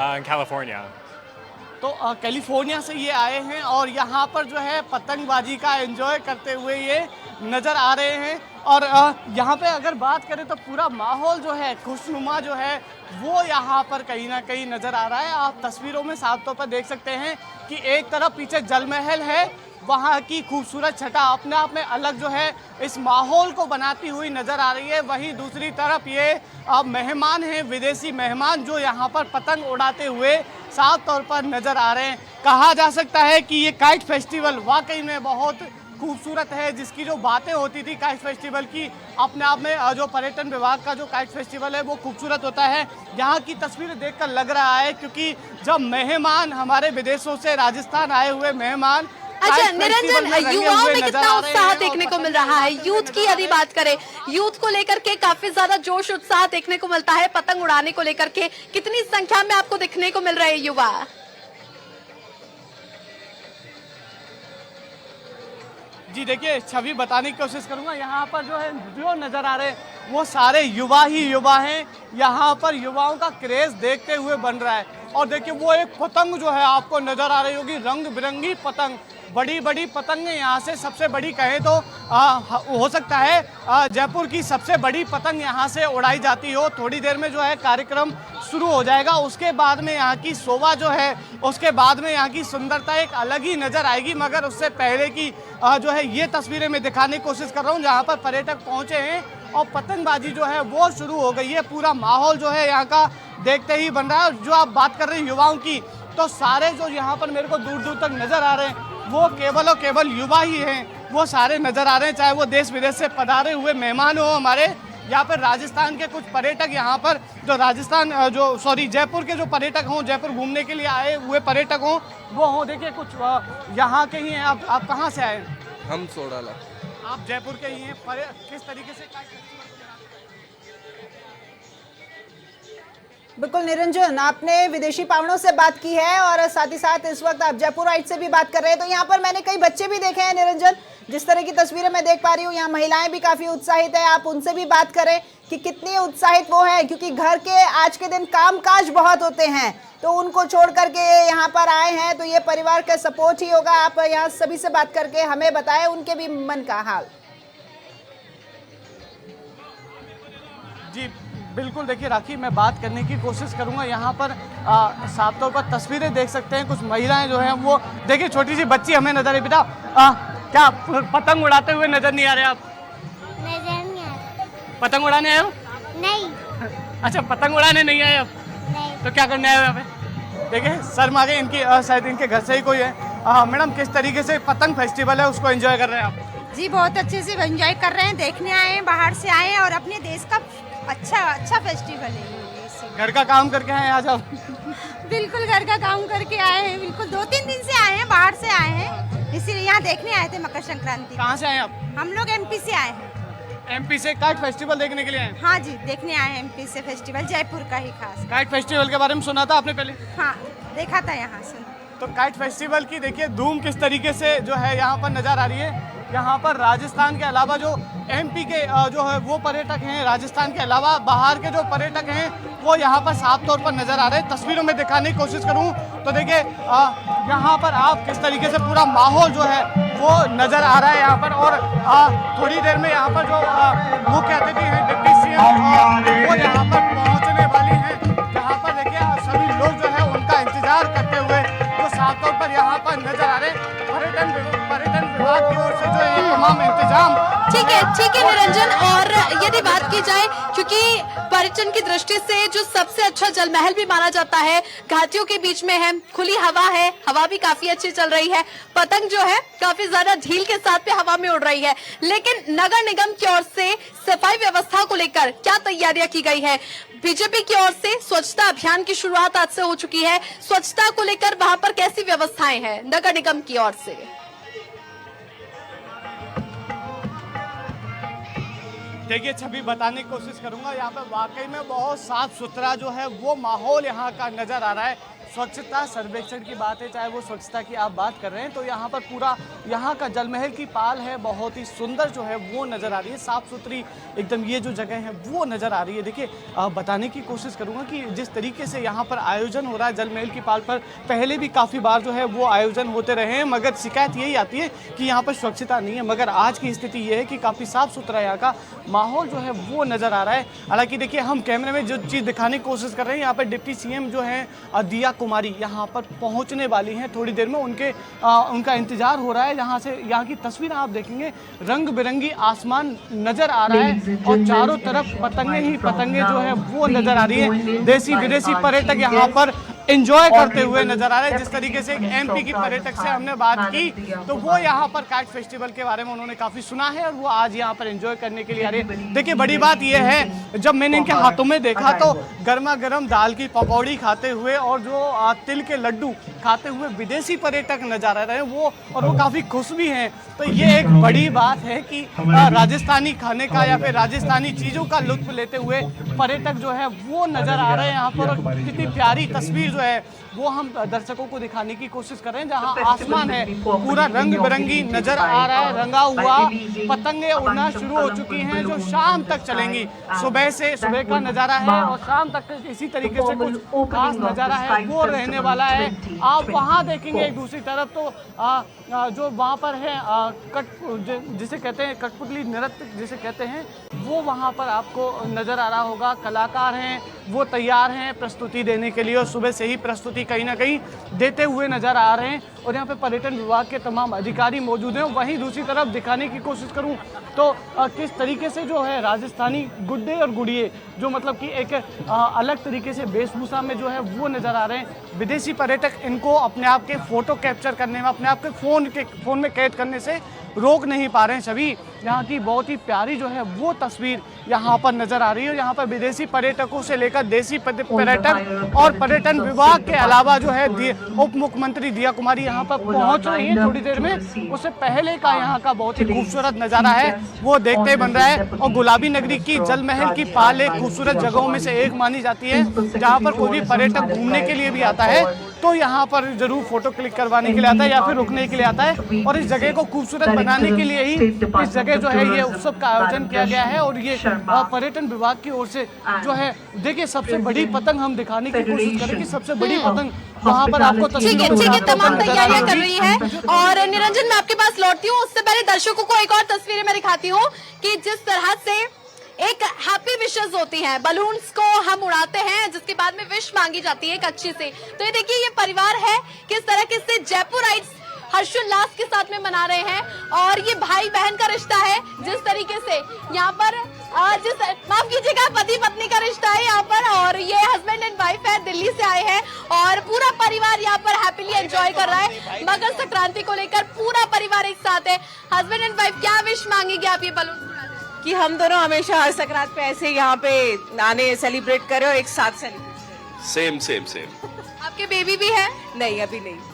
in California. तो कैलिफोर्निया से ये आए हैं और यहाँ पर जो है पतंगबाजी का एंजॉय करते हुए ये नज़र आ रहे हैं। और यहाँ पे अगर बात करें तो पूरा माहौल जो है खुशनुमा जो है वो यहाँ पर कहीं ना कहीं नज़र आ रहा है। आप तस्वीरों में साफ तौर पर देख सकते हैं कि एक तरफ पीछे जल महल है, वहाँ की खूबसूरत छटा अपने आप में अलग जो है इस माहौल को बनाती हुई नज़र आ रही है। वहीं दूसरी तरफ ये मेहमान हैं, विदेशी मेहमान जो यहाँ पर पतंग उड़ाते हुए साफ तौर पर नज़र आ रहे हैं। कहा जा सकता है कि ये काइट फेस्टिवल वाकई में बहुत खूबसूरत है, जिसकी जो बातें होती थी काइट फेस्टिवल की, अपने आप में जो पर्यटन विभाग का जो काइट फेस्टिवल है वो खूबसूरत होता है। यहाँ की तस्वीरें देखकर लग रहा है क्योंकि जब मेहमान हमारे विदेशों से राजस्थान आए हुए मेहमान, अच्छा निरंजन, युवाओं में कितना उत्साह देखने को मिल रहा है। यूथ की यदि बात करें, यूथ को लेकर के काफी ज्यादा जोश उत्साह देखने को मिलता है पतंग उड़ाने को लेकर के। कितनी संख्या में आपको देखने को मिल रहे हैं युवा? जी देखिए छवि बताने की कोशिश करूंगा। यहाँ पर जो है जो नजर आ रहे हैं वो सारे युवा ही युवा हैं। यहाँ पर युवाओं का क्रेज देखते हुए बन रहा है। और देखिए वो एक पतंग जो है आपको नजर आ रही होगी, रंग बिरंगी पतंग, बड़ी बड़ी पतंग यहाँ से सबसे बड़ी कहें तो हो सकता है जयपुर की सबसे बड़ी पतंग यहाँ से उड़ाई जाती हो। थोड़ी देर में जो है कार्यक्रम शुरू हो जाएगा, उसके बाद में यहाँ की शोभा जो है, उसके बाद में यहाँ की सुंदरता एक अलग ही नज़र आएगी। मगर उससे पहले की जो है ये तस्वीरें मैं दिखाने की कोशिश कर रहा हूँ जहाँ पर पर्यटक पहुँचे हैं और पतंगबाजी जो है वो शुरू हो गई है। पूरा माहौल जो है यहाँ का देखते ही बन रहा है। और जो आप बात कर रहे हैं युवाओं की, तो सारे जो यहाँ पर मेरे को दूर दूर तक नज़र आ रहे हैं वो केवल और केवल युवा ही हैं। वो सारे नज़र आ रहे हैं, चाहे वो देश विदेश से पधारे हुए मेहमान हो हमारे यहाँ पर। राजस्थान के कुछ पर्यटक यहाँ पर जो जयपुर के जो पर्यटक हों, जयपुर घूमने के लिए आए हुए पर्यटक हों वो हों। देखिए कुछ यहाँ के ही हैं। आप कहाँ से आए? हम सोडाला। आप जयपुर के ही हैं। किस तरीके से बिल्कुल निरंजन, आपने विदेशी पावड़ों से बात की है और साथ ही साथ इस वक्त आप जयपुराइट से भी बात कर रहे हैं। तो यहाँ पर मैंने कई बच्चे भी देखे हैं निरंजन, जिस तरह की तस्वीरें मैं देख पा रही हूँ। यहाँ महिलाएं भी काफी उत्साहित है। आप उनसे भी बात करें कि कितनी उत्साहित वो है, क्योंकि घर के आज के दिन कामकाज बहुत होते हैं, तो उनको छोड़ करके यहाँ पर आए हैं। तो ये परिवार का सपोर्ट ही होगा। आप यहाँ सभी से बात करके हमें बताएं उनके भी मन का हाल। जी बिल्कुल, देखिए राखी, मैं बात करने की कोशिश करूंगा। यहाँ पर साफ तौर पर तस्वीरें देख सकते हैं, कुछ महिलाएं जो हैं वो, देखिए छोटी सी बच्ची हमें नजर है। बेटा क्या पतंग उड़ाते हुए नजर नहीं आ रहे आप? नजर नहीं आ रहा। पतंग उड़ाने आए हो? नहीं। अच्छा, पतंग उड़ाने नहीं आए आप? नहीं। तो क्या करने आए हो यहाँ पे? देखिए शर्म आ गई इनकी, शायद इनके घर से ही कोई है। मैडम, किस तरीके से पतंग फेस्टिवल है उसको एंजॉय कर रहे हैं आप? जी बहुत अच्छे से एंजॉय कर रहे हैं, देखने आए हैं, बाहर से आए हैं और अपने देश का अच्छा फेस्टिवल है ये। घर का काम करके आए आज आप? बिल्कुल घर का काम करके आए हैं, बिल्कुल 2-3 दिन से आए हैं, बाहर से आए हैं, इसीलिए यहाँ देखने आए थे मकर संक्रांति। कहाँ से आए आप? हम लोग एमपी से आए हैं। एमपी से काइट फेस्टिवल देखने के लिए आए हैं? हाँ जी, देखने आए हैं एमपी से फेस्टिवल, जयपुर का ही खास। काइट फेस्टिवल के बारे में सुना था आपने पहले? हाँ, देखा था यहाँ से। तो काइट फेस्टिवल की देखिए धूम किस तरीके से जो है यहाँ पर नजर आ रही है। यहाँ पर राजस्थान के अलावा जो एमपी के जो है वो पर्यटक हैं, राजस्थान के अलावा बाहर के जो पर्यटक हैं वो यहाँ पर साफ तौर पर नजर आ रहे हैं। तस्वीरों में दिखाने की कोशिश करूँ तो देखिए यहाँ पर आप किस तरीके से पूरा माहौल जो है वो नजर आ रहा है यहाँ पर। और थोड़ी देर में यहाँ पर जो मुख्य अतिथि हैं डिप्टी सीएम वो यहाँ पर पहुँचने वाली हैं, जहाँ पर देखिए सभी लोग जो है उनका इंतजार करते हुए जो साफ तौर पर यहाँ पर नजर आ रहे हैं। पर्यटन विभाग की ओर से जो ये तमाम इंतजाम। ठीक है निरंजन, और यदि बात की जाए, क्योंकि पर्यटन की दृष्टि से जो सबसे अच्छा जल महल भी माना जाता है, घाटियों के बीच में है, खुली हवा है, हवा भी काफी अच्छी चल रही है, पतंग जो है काफी ज्यादा ढील के साथ में हवा में उड़ रही है, लेकिन नगर निगम की ओर से सफाई व्यवस्था को लेकर क्या तैयारियां की गई है? बीजेपी की ओर से स्वच्छता अभियान की शुरुआत आज से हो चुकी है, स्वच्छता को लेकर वहां पर कैसी व्यवस्थाएं हैं नगर निगम की ओर से? देखिए छवि बताने की कोशिश करूंगा, यहाँ पे वाकई में बहुत साफ सुथरा जो है वो माहौल यहाँ का नजर आ रहा है। स्वच्छता सर्वेक्षण की बात है, चाहे वो स्वच्छता की आप बात कर रहे हैं, तो यहाँ पर पूरा यहाँ का जल महल की पाल है बहुत ही सुंदर जो है वो नज़र आ रही है, साफ़ सुथरी एकदम ये जो जगह है वो नज़र आ रही है। देखिए बताने की कोशिश करूँगा कि जिस तरीके से यहाँ पर आयोजन हो रहा है जल महल की पाल पर, पहले भी काफ़ी बार जो है वो आयोजन होते रहे हैं, मगर शिकायत यही आती है कि यहाँ पर स्वच्छता नहीं है। मगर आज की स्थिति ये है कि काफ़ी साफ़ सुथरा यहाँ का माहौल जो है वो नज़र आ रहा है। हालांकि देखिए हम कैमरे में जो चीज़ दिखाने की कोशिश कर रहे हैं, यहाँ पर डिप्टी सीएम जो हैं दिया कुमारी यहाँ पर पहुँचने वाली हैं थोड़ी देर में, उनका इंतजार हो रहा है। यहाँ से यहाँ की तस्वीर आप देखेंगे, रंग बिरंगी आसमान नज़र आ रहा है और चारों तरफ पतंगे ही पतंगे जो है वो नज़र आ रही है। देसी विदेशी पर्यटक यहाँ पर एंजॉय करते हुए नजर आ रहे हैं। जिस तरीके से एमपी की पर्यटक से हमने बात की तो वो यहाँ पर काइट फेस्टिवल के बारे में उन्होंने काफी सुना है और वो आज यहाँ पर एंजॉय करने के लिए आ रहे हैं। देखिए बड़ी बात ये है, जब मैंने इनके हाथों में देखा तो गर्मा गर्म दाल की पकौड़ी खाते हुए और जो तिल के लड्डू खाते हुए विदेशी पर्यटक नजर आ रहे हैं वो, और वो काफी खुश भी हैं। तो ये एक बड़ी बात है कि राजस्थानी खाने का या फिर राजस्थानी चीजों का लुत्फ लेते हुए पर्यटक जो है वो नजर आ रहे हैं यहाँ पर। और कितनी प्यारी तस्वीर जो है वो हम दर्शकों को दिखाने की कोशिश कर रहे हैं, जहां आसमान है पूरा रंग बिरंगी नजर आ रहा है, रंगा हुआ पतंगे उड़ना शुरू हो चुकी हैं जो शाम तक चलेंगी। सुबह का नजारा है और शाम तक इसी तरीके से कुछ खास नजारा है वो रहने वाला है। आप वहां देखेंगे एक दूसरी तरफ तो जो वहां पर है जिसे कहते हैं कठपुतली नृत्य जिसे कहते हैं, वो वहां पर आपको नजर आ रहा होगा। कलाकार हैं वो तैयार हैं प्रस्तुति देने के लिए और सुबह से ही प्रस्तुति कहीं ना कहीं देते हुए नजर आ रहे हैं। और यहाँ पे पर्यटन विभाग के तमाम अधिकारी मौजूद हैं। वहीं दूसरी तरफ दिखाने की कोशिश करूँ तो किस तरीके से जो है राजस्थानी गुड्डे और गुड़िए जो मतलब कि एक अलग तरीके से वेशभूषा में जो है वो नज़र आ रहे हैं। विदेशी पर्यटक इनको अपने आप के फ़ोटो कैप्चर करने में, अपने आप के फ़ोन में कैद करने से रोक नहीं पा रहे हैं। सभी यहाँ की बहुत ही प्यारी जो है वो तस्वीर यहाँ पर नज़र आ रही है। यहाँ पर विदेशी पर्यटकों से लेकर देसी पर्यटक और पर्यटन विभाग के अलावा जो है उप मुख्यमंत्री दिया कुमारी यहाँ पर पहुँच रही है थोड़ी देर में। उससे पहले का यहाँ का बहुत ही खूबसूरत नज़ारा है वो देखते ही बन रहा है। और गुलाबी नगरी की जल महल की पाल एक खूबसूरत जगहों में से एक मानी जाती है, जहाँ पर कोई भी पर्यटक घूमने के लिए भी आता है तो यहाँ पर जरूर फोटो क्लिक करवाने के लिए आता है या फिर रुकने के लिए आता है। और इस जगह को खूबसूरत बनाने के लिए ही इस जगह जो है ये उत्सव का आयोजन किया गया है। और ये पर्यटन विभाग की ओर से जो है देखिए सबसे बड़ी पतंग हम दिखाने की कोशिश करें कि सबसे बड़ी पतंग वहाँ पर आपको ठीक है तमाम तैयारियां कर रही है। और निरंजन मैं आपके पास लौटती हूँ, उससे पहले दर्शकों को एक और तस्वीरें मैं दिखाती हूँ कि जिस तरह से एक हैप्पी विशेस होती हैं, बलून्स को हम उड़ाते हैं जिसके बाद में विश मांगी जाती है एक अच्छी से। तो ये देखिए ये परिवार है किस तरह से जयपुराइट्स हर्षोल्लास के साथ में मना रहे हैं और ये भाई बहन का रिश्ता है जिस तरीके से यहाँ पर माफ कीजिएगा पति पत्नी का रिश्ता है यहाँ पर और ये हस्बैंड एंड वाइफ है, दिल्ली से आए हैं और पूरा परिवार यहाँ पर हैप्पीली एंजॉय कर रहा है मकर संक्रांति को लेकर। पूरा परिवार एक साथ है। हस्बैंड एंड वाइफ क्या विश मांगेंगे आप ये बलून कि हम दोनों हमेशा हर संक्रांत पे ऐसे यहाँ पे आने सेलिब्रेट करें और एक साथ सेलिब्रेट। Same same same. आपके बेबी भी है? नहीं अभी नहीं।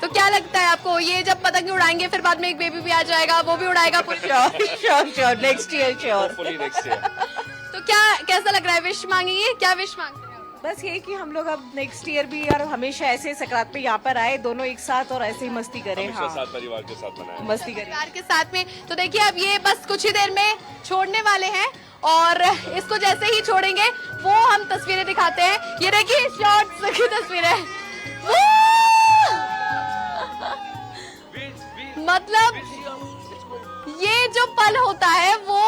तो क्या लगता है आपको ये जब पतंग उड़ाएंगे फिर बाद में एक बेबी भी आ जाएगा वो भी उड़ाएगा? Sure next year sure. तो क्या कैसा लग रहा है? विश मांगेंगे? क्या विश मांगते हैं? बस ये कि हम लोग अब नेक्स्ट ईयर भी यार हमेशा ऐसे संक्रांत पे यहाँ पर आए दोनों एक साथ और ऐसे ही मस्ती करें। हाँ साथ परिवार के साथ मनाएं, मस्ती करें परिवार के साथ में। तो देखिए अब ये बस कुछ ही देर में छोड़ने वाले हैं और इसको जैसे ही छोड़ेंगे वो हम तस्वीरें दिखाते हैं। ये देखिए शॉर्ट्स की तस्वीरें, मतलब ये जो पल होता है वो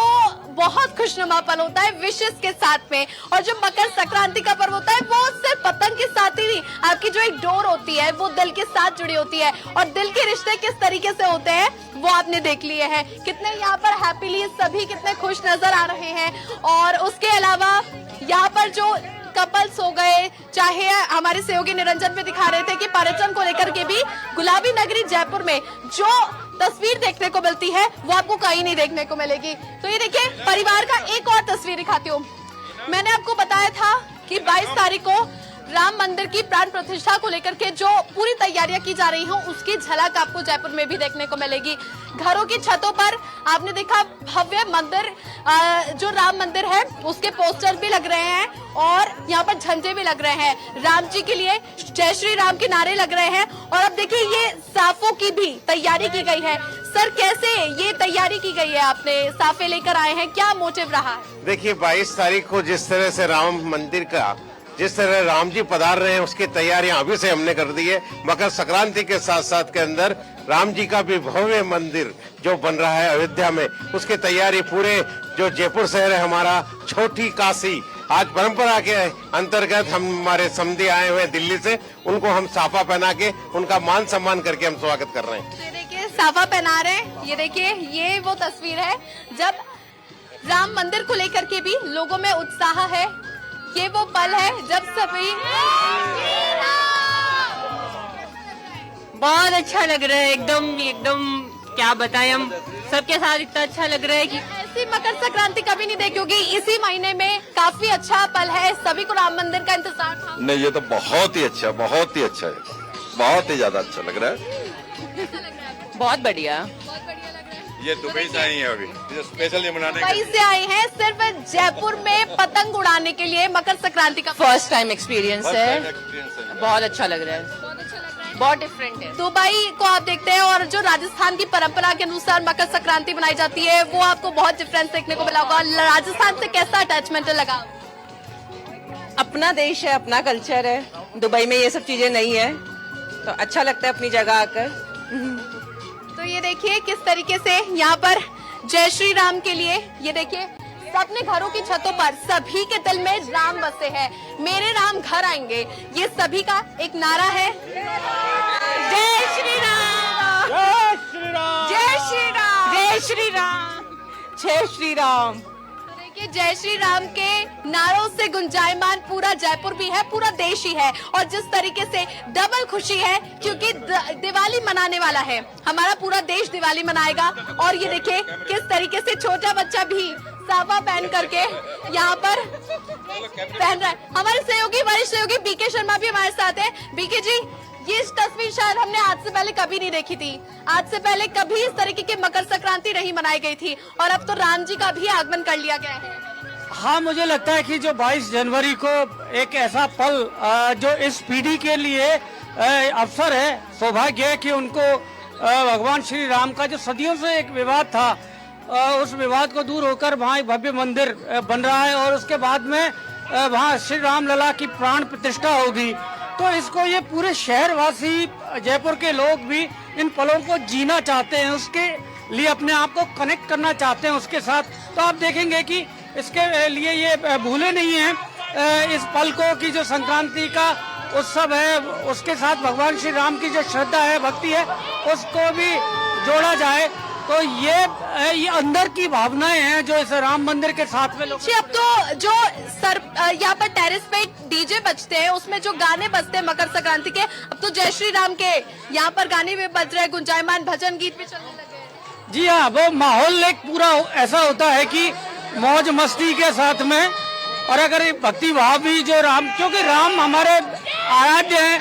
बहुत खुशनुमा पल होता है विशेष के साथ में। और जो मकर संक्रांति का पर्व होता है वो सिर्फ पतंग के साथ ही नहीं, आपकी जो एक डोर होती है वो दिल के साथ जुड़ी होती है और दिल के रिश्ते किस तरीके से होते हैं वो आपने देख लिए हैं। कितने यहाँ पर हैप्पीली सभी कितने खुश नजर आ रहे हैं। और उसके अलावा यहाँ पर जो कपल्स हो गए, चाहे हमारे सहयोगी निरंजन पे दिखा रहे थे कि पर्यटन को लेकर के भी गुलाबी नगरी जयपुर में जो तस्वीर देखने को मिलती है वो आपको कहीं नहीं देखने को मिलेगी। तो ये देखिए परिवार का एक और तस्वीर दिखाती हूँ। मैंने आपको बताया था कि 22 तारीख को राम मंदिर की प्राण प्रतिष्ठा को लेकर के जो पूरी तैयारियां की जा रही हैं उसकी झलक आपको जयपुर में भी देखने को मिलेगी। घरों की छतों पर आपने देखा भव्य मंदिर जो राम मंदिर है उसके पोस्टर भी लग रहे हैं और यहाँ पर झंडे भी लग रहे हैं। राम जी के लिए जय श्री राम के नारे लग रहे हैं। और अब देखिए ये साफों की भी तैयारी की गई है। सर कैसे ये तैयारी की गई है? आपने साफे लेकर आए हैं, क्या मोटिव रहा है? देखिए 22 तारीख को जिस तरह से राम मंदिर का जिस तरह राम जी पधार रहे हैं उसकी तैयारियां अभी से हमने कर दी है। मकर संक्रांति के साथ साथ के अंदर राम जी का भी भव्य मंदिर जो बन रहा है अयोध्या में उसकी तैयारी पूरे जो जयपुर शहर है हमारा छोटी काशी आज परंपरा के अंतर्गत हम हमारे समधी आए हुए दिल्ली से उनको हम साफा पहना के उनका मान सम्मान करके हम स्वागत कर रहे हैं। ये देखिए साफा पहना रहे हैं। ये देखिए ये वो तस्वीर है जब राम मंदिर को लेकर के भी लोगों में उत्साह है। ये वो पल है जब सभी बहुत अच्छा लग रहा है, एकदम क्या बताएं हम सबके साथ इतना अच्छा लग रहा है कि ऐसी मकर संक्रांति कभी नहीं देखी होगी। इसी महीने में काफी अच्छा पल है, सभी को राम मंदिर का इंतजार था। नहीं ये तो बहुत ही अच्छा है, बहुत ही ज्यादा अच्छा लग रहा है। बहुत बढ़िया। ये दुबई से आई है अभी स्पेशल ये मनाने दुबई से आई हैं सिर्फ जयपुर में पतंग उड़ाने के लिए मकर संक्रांति का फर्स्ट टाइम एक्सपीरियंस है। बहुत अच्छा लग रहा है, बहुत डिफरेंट है। दुबई को आप देखते हैं और जो राजस्थान की परंपरा के अनुसार मकर संक्रांति मनाई जाती है वो आपको बहुत डिफरेंस देखने को मिला होगा। राजस्थान से कैसा अटैचमेंट लगा? अपना देश है, अपना कल्चर है, दुबई में ये सब चीजें नहीं है तो अच्छा लगता है अपनी जगह आकर। तो ये देखिए किस तरीके से यहाँ पर जय श्री राम के लिए ये देखिए अपने घरों की छतों पर सभी के दिल में राम बसे हैं। मेरे राम घर आएंगे ये सभी का एक नारा है। जय श्री राम, जय श्री राम, जय श्री राम, जय श्री राम, जय श्री राम। देखिए जय श्री राम के नारों से गुंजायमान पूरा जयपुर भी है, पूरा देश ही है। और जिस तरीके से डबल खुशी है क्योंकि दिवाली मनाने वाला है, हमारा पूरा देश दिवाली मनाएगा। और ये देखिए किस तरीके से छोटा बच्चा भी साफा पहन करके यहाँ पर पहन रहा है। हमारे सहयोगी वरिष्ठ सहयोगी बीके शर्मा भी हमारे साथ है। बीके जी ये तस्वीर शायद हमने आज से पहले कभी नहीं देखी थी। आज से पहले कभी इस तरीके की मकर संक्रांति नहीं मनाई गई थी और अब तो राम जी का भी आगमन कर लिया गया है। हाँ मुझे लगता है कि जो 22 जनवरी को एक ऐसा पल जो इस पीढ़ी के लिए अवसर है, सौभाग्य है कि उनको भगवान श्री राम का जो सदियों से एक विवाद था उस विवाद को दूर होकर वहाँ एक भव्य मंदिर बन रहा है और उसके बाद में वहाँ श्री राम लला की प्राण प्रतिष्ठा होगी। तो इसको ये पूरे शहरवासी जयपुर के लोग भी इन पलों को जीना चाहते हैं, उसके लिए अपने आप को कनेक्ट करना चाहते हैं उसके साथ, तो आप देखेंगे कि इसके लिए ये भूले नहीं हैं इस पल को कि जो संक्रांति का उत्सव है उसके साथ भगवान श्री राम की जो श्रद्धा है, भक्ति है, उसको भी जोड़ा जाए। तो ये अंदर की भावनाएं हैं जो इस राम मंदिर के साथ में लोग। अब तो जो यहाँ पर टेरेस पे डीजे बजते हैं, उसमें जो गाने बजते हैं मकर संक्रांति के, अब तो जय श्री राम के यहाँ पर गाने भी बज रहे हैं, गुंजायमान भजन गीत भी चलने लगे हैं। जी हाँ, वो माहौल एक पूरा ऐसा होता है कि मौज मस्ती के साथ में, और अगर भक्ति भाव भी जो राम, क्योंकि राम हमारे आराध्य हैं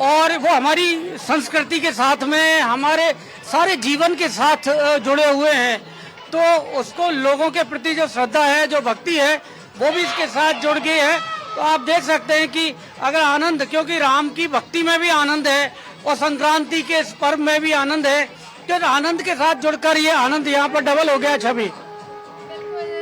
और वो हमारी संस्कृति के साथ में हमारे सारे जीवन के साथ जुड़े हुए हैं, तो उसको लोगों के प्रति जो श्रद्धा है, जो भक्ति है, वो भी इसके साथ जुड़ गई है। तो आप देख सकते हैं कि अगर आनंद, क्योंकि राम की भक्ति में भी आनंद है और संक्रांति के इस पर्व में भी आनंद है, तो आनंद के साथ जुड़कर ये आनंद यहाँ पर डबल हो गया छवि।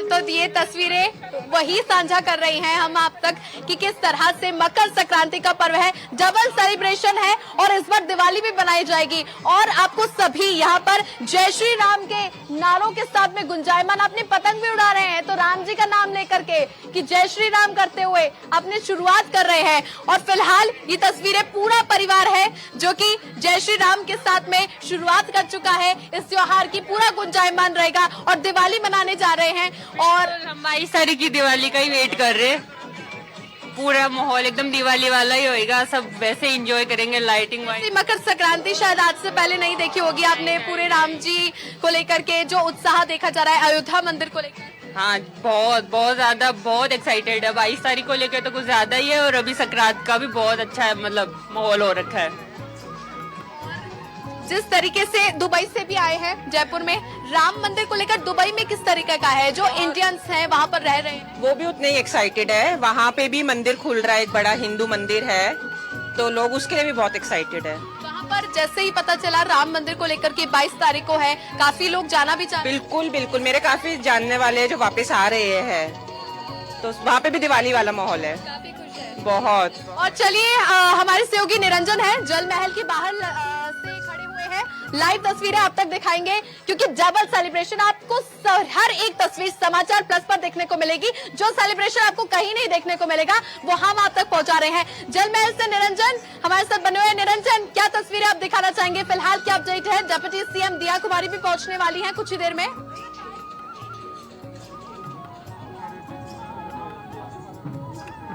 तो ये तस्वीरें वही साझा कर रही हैं हम आप तक कि किस तरह से मकर संक्रांति का पर्व है, डबल सेलिब्रेशन है और इस बार दिवाली भी बनाई जाएगी। और आपको सभी यहाँ पर जय श्री राम के नारों के साथ में गुंजायमान अपनी पतंग भी उड़ा रहे हैं, तो राम जी का नाम लेकर के कि जय श्री राम करते हुए अपनी शुरुआत कर रहे हैं। और फिलहाल ये तस्वीरें पूरा परिवार है जो कि जय श्री राम के साथ में शुरुआत कर चुका है इस त्योहार की, पूरा गुंजायमान रहेगा और दिवाली मनाने जा रहे हैं। और हम 22 तारीख की दिवाली का ही वेट कर रहे हैं। पूरा माहौल एकदम दिवाली वाला ही होएगा, सब वैसे एंजॉय करेंगे, लाइटिंग वाइटिंग। मकर संक्रांति शायद आज से पहले नहीं देखी होगी आपने, पूरे राम जी को लेकर के जो उत्साह देखा जा रहा है अयोध्या मंदिर को लेकर। हाँ, बहुत ज्यादा, बहुत एक्साइटेड है। 22 तारीख को लेकर तो कुछ ज्यादा ही है, और अभी संक्रांत का भी बहुत अच्छा है, मतलब माहौल हो रखा है। जिस तरीके से दुबई से भी आए हैं जयपुर में, राम मंदिर को लेकर दुबई में किस तरीके का है, जो इंडियंस हैं वहाँ पर रह रहे हैं वो भी उतने ही एक्साइटेड है। वहाँ पे भी मंदिर खुल रहा है, एक बड़ा हिंदू मंदिर है, तो लोग उसके लिए भी बहुत एक्साइटेड है। वहाँ पर जैसे ही पता चला राम मंदिर को लेकर के 22 तारीख को है, काफी लोग जाना भी चाहते। बिल्कुल बिल्कुल, मेरे काफी जानने वाले हैं जो वापस आ रहे हैं, तो वहाँ पे भी दिवाली वाला माहौल है, काफी खुश है बहुत। और चलिए हमारे सहयोगी निरंजन है, जल महल के बाहर से खड़े हुए हैं, लाइव तस्वीरें आप तक दिखाएंगे, क्योंकि डबल सेलिब्रेशन आपको हर एक तस्वीर समाचार प्लस पर देखने को मिलेगी। जो सेलिब्रेशन आपको कहीं नहीं देखने को मिलेगा वो हम आप तक पहुंचा रहे हैं। जल महल से निरंजन हमारे साथ बने हुए हैं। निरंजन, क्या तस्वीरें आप दिखाना चाहेंगे? फिलहाल क्या अपडेट है? डिप्टी सीएम दिया कुमारी भी पहुंचने वाली है कुछ ही देर में।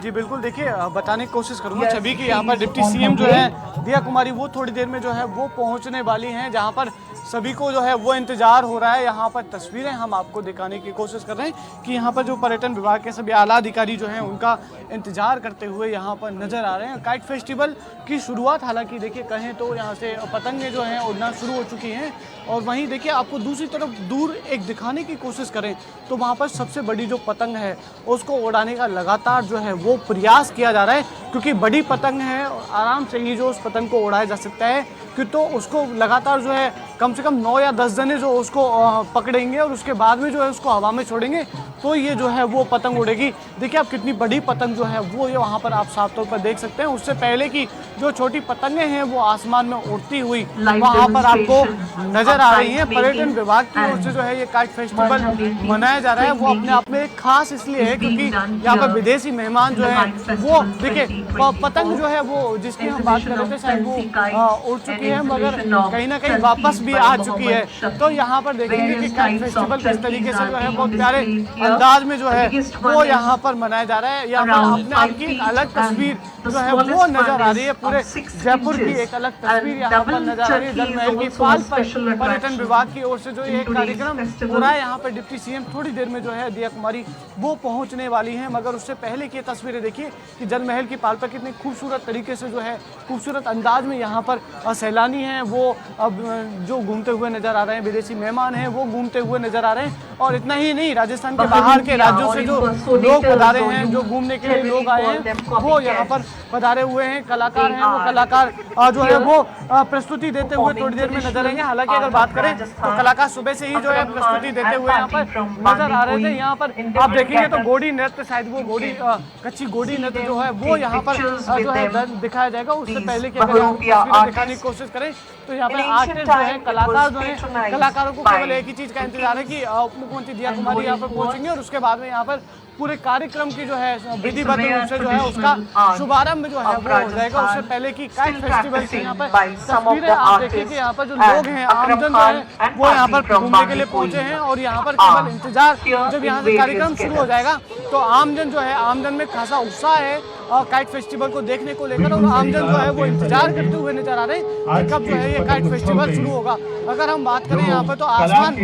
जी बिल्कुल, देखिए बताने की कोशिश करूंगा छवि कि यहाँ पर डिप्टी सीएम जो है दिया कुमारी वो थोड़ी देर में जो है वो पहुंचने वाली हैं, जहाँ पर सभी को जो है वो इंतजार हो रहा है। यहाँ पर तस्वीरें हम आपको दिखाने की कोशिश कर रहे हैं कि यहाँ पर जो पर्यटन विभाग के सभी आला अधिकारी जो हैं उनका इंतजार करते हुए यहाँ पर नजर आ रहे हैं। काइट फेस्टिवल की शुरुआत हालांकि देखिए कहें तो यहाँ से पतंगें जो हैं उड़ना शुरू हो चुकी हैं, और वहीं देखिए आपको दूसरी तरफ दूर एक दिखाने की कोशिश करें तो वहाँ पर सबसे बड़ी जो पतंग है उसको उड़ाने का लगातार जो है वो प्रयास किया जा रहा है, क्योंकि बड़ी पतंग है आराम से ही जो उस पतंग को उड़ाया जा सकता है, कि तो उसको लगातार जो है कम से कम 9 या 10 जने जो उसको पकड़ेंगे और उसके बाद में जो है उसको हवा में छोड़ेंगे तो ये जो है वो पतंग उड़ेगी। देखिए आप कितनी बड़ी पतंग जो है वो ये वहाँ पर आप साफ तौर पर देख सकते हैं। उससे पहले की जो छोटी पतंगें हैं वो आसमान में उड़ती हुई वहाँ पर आपको नजर आ रही है। पर्यटन विभाग की ओर से जो है ये काइट फेस्टिवल मनाया जा रहा है, वो अपने आप में एक खास इसलिए है क्योंकि यहाँ पर विदेशी मेहमान जो है वो देखिए पतंग जो है वो जिसकी हम बात कर रहे थे शायद वो उड़ चुकी है, मगर कहीं ना कहीं वापस भी आ चुकी है। तो यहाँ पर देखेंगे कि काइट फेस्टिवल किस तरीके से जो है बहुत प्यारे अंदाज में जो है वो यहाँ पर मनाया जा रहा है। यहाँ पर अपने आप की एक अलग तस्वीर जो है वो नजर आ रही है, पूरे जयपुर की एक अलग तस्वीर यहाँ पर नजर आ रही है। जल महल की पाल पर पर्यटन विभाग की ओर से जो ये कार्यक्रम हो रहा है, यहाँ पर डिप्टी सीएम थोड़ी देर में जो है दिया कुमारी वो पहुंचने वाली हैं, मगर उससे पहले की तस्वीरें देखिए कि जल महल की पाल पर कितने खूबसूरत तरीके से जो है खूबसूरत अंदाज में यहाँ पर सैलानी हैं वो अब जो घूमते हुए नजर आ रहे हैं, विदेशी मेहमान हैं वो घूमते हुए नजर आ रहे हैं। और इतना ही नहीं, राजस्थान के बाहर के राज्यों से जो लोग पधारे हैं, जो घूमने के लिए लोग आए हैं वो यहाँ पर पधारे हुए हैं। कलाकार हैं, वो कलाकार जो है वो प्रस्तुति देते हुए थोड़ी देर में नजर आएंगे। हालांकि अगर बात करें तो कलाकार सुबह से ही जो है प्रस्तुति देते हुए यहाँ पर नजर आ रहे थे। यहाँ पर आप देखेंगे तो गोडी नृत्य, शायद वो गोडी कच्ची गोडी नृत्य जो है वो यहाँ पर जो है दिखाया जाएगा। उससे पहले की अगर दिखाने की कोशिश करें तो यहाँ पे आर्टिस्ट जो है, कलाकार जो है, कलाकारों को केवल एक ही चीज का इंतजार है कि उप मुख्यमंत्री दिया कुमारी यहाँ पर पहुंचेंगे और उसके बाद में यहाँ पर पूरे कार्यक्रम की जो है विधिवत रूप से जो है उसका शुभारंभ जो है वो हो जाएगा। उससे पहले की काइट फेस्टिवल की यहाँ पर तस्वीरें आप देखिए कि यहाँ पर जो लोग हैं, आमजन जो है वो यहाँ पर घूमने के लिए पहुंचे हैं और यहाँ पर केवल इंतजार, जब यहाँ से कार्यक्रम शुरू हो जाएगा तो आमजन जो है, आमजन में खासा उत्साह है और काइट फेस्टिवल को देखने को लेकर, और आमजन जो है वो इंतजार करते हुए नजर आ रहे हैं कि कब जो है ये काइट फेस्टिवल शुरू होगा। अगर हम बात करें यहाँ पे तो आसमान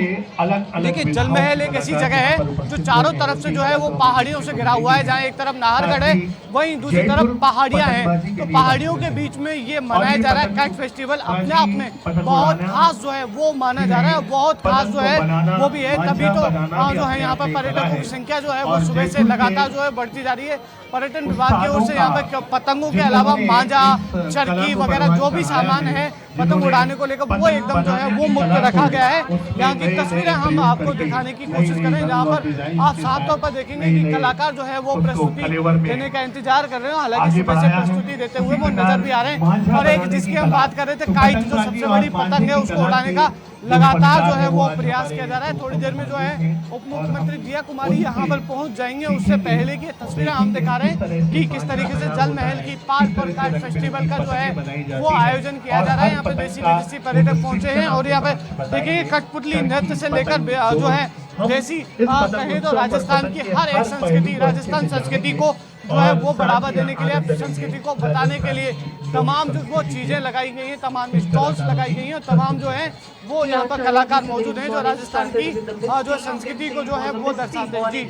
देखिए, जल महल एक ऐसी जगह है जो चारों तरफ से जो है वो पहाड़ियों से घिरा हुआ है, जहाँ एक तरफ नाहरगढ़ है वहीं दूसरी तरफ पहाड़ियां हैं, तो पहाड़ियों के बीच में ये मनाया जा रहा है काइट फेस्टिवल। अपने आप में बहुत खास जो है वो माना जा रहा है, बहुत खास जो है वो भी है, तभी तो जो है यहाँ पर पर्यटकों की संख्या जो है वो सुबह से लगातार जो है बढ़ती जा रही है। पर्यटन विभाग की ओर से यहाँ पर पतंगों के अलावा मांझा, चरखी वगैरह जो भी सामान है पतंग उड़ाने को लेकर वो एकदम जो है वो मुक्त रखा गया है। यहाँ की तस्वीरें हम आपको दिखाने की कोशिश कर रहे हैं, जहाँ पर आप साफ तौर पर देखेंगे कि कलाकार जो है वो प्रस्तुति देने का इंतजार कर रहे हैं। हालांकि सुबह से प्रस्तुति देते हुए वो नजर भी आ रहे हैं। और एक जिसकी हम बात कर रहे थे, काइट जो सबसे बड़ी पतंग है उसको उड़ाने का लगातार जो है वो प्रयास किया जा रहा है। थोड़ी देर में जो है उप मुख्यमंत्री दिया कुमारी यहाँ पर पहुंच जाएंगे। उससे पहले की तस्वीरें हम दिखा रहे हैं कि किस तरीके से जल महल की पार्क पर काइट फेस्टिवल का जो है वो आयोजन किया जा रहा है। यहाँ पे देसी विदेशी पर्यटक पहुंचे हैं और यहाँ पे देखिए कठपुतली नृत्य से लेकर जो है देसी कहें तो राजस्थान की हर एक संस्कृति, राजस्थान संस्कृति को जो है वो बढ़ावा देने के लिए, संस्कृति को बताने के लिए तमाम जो वो चीजें लगाई गई हैं, तमाम स्टॉल्स लगाई गई हैं, तमाम जो है वो यहाँ पर कलाकार मौजूद हैं जो राजस्थान की जो संस्कृति को जो है वो दर्शाते हैं। जी,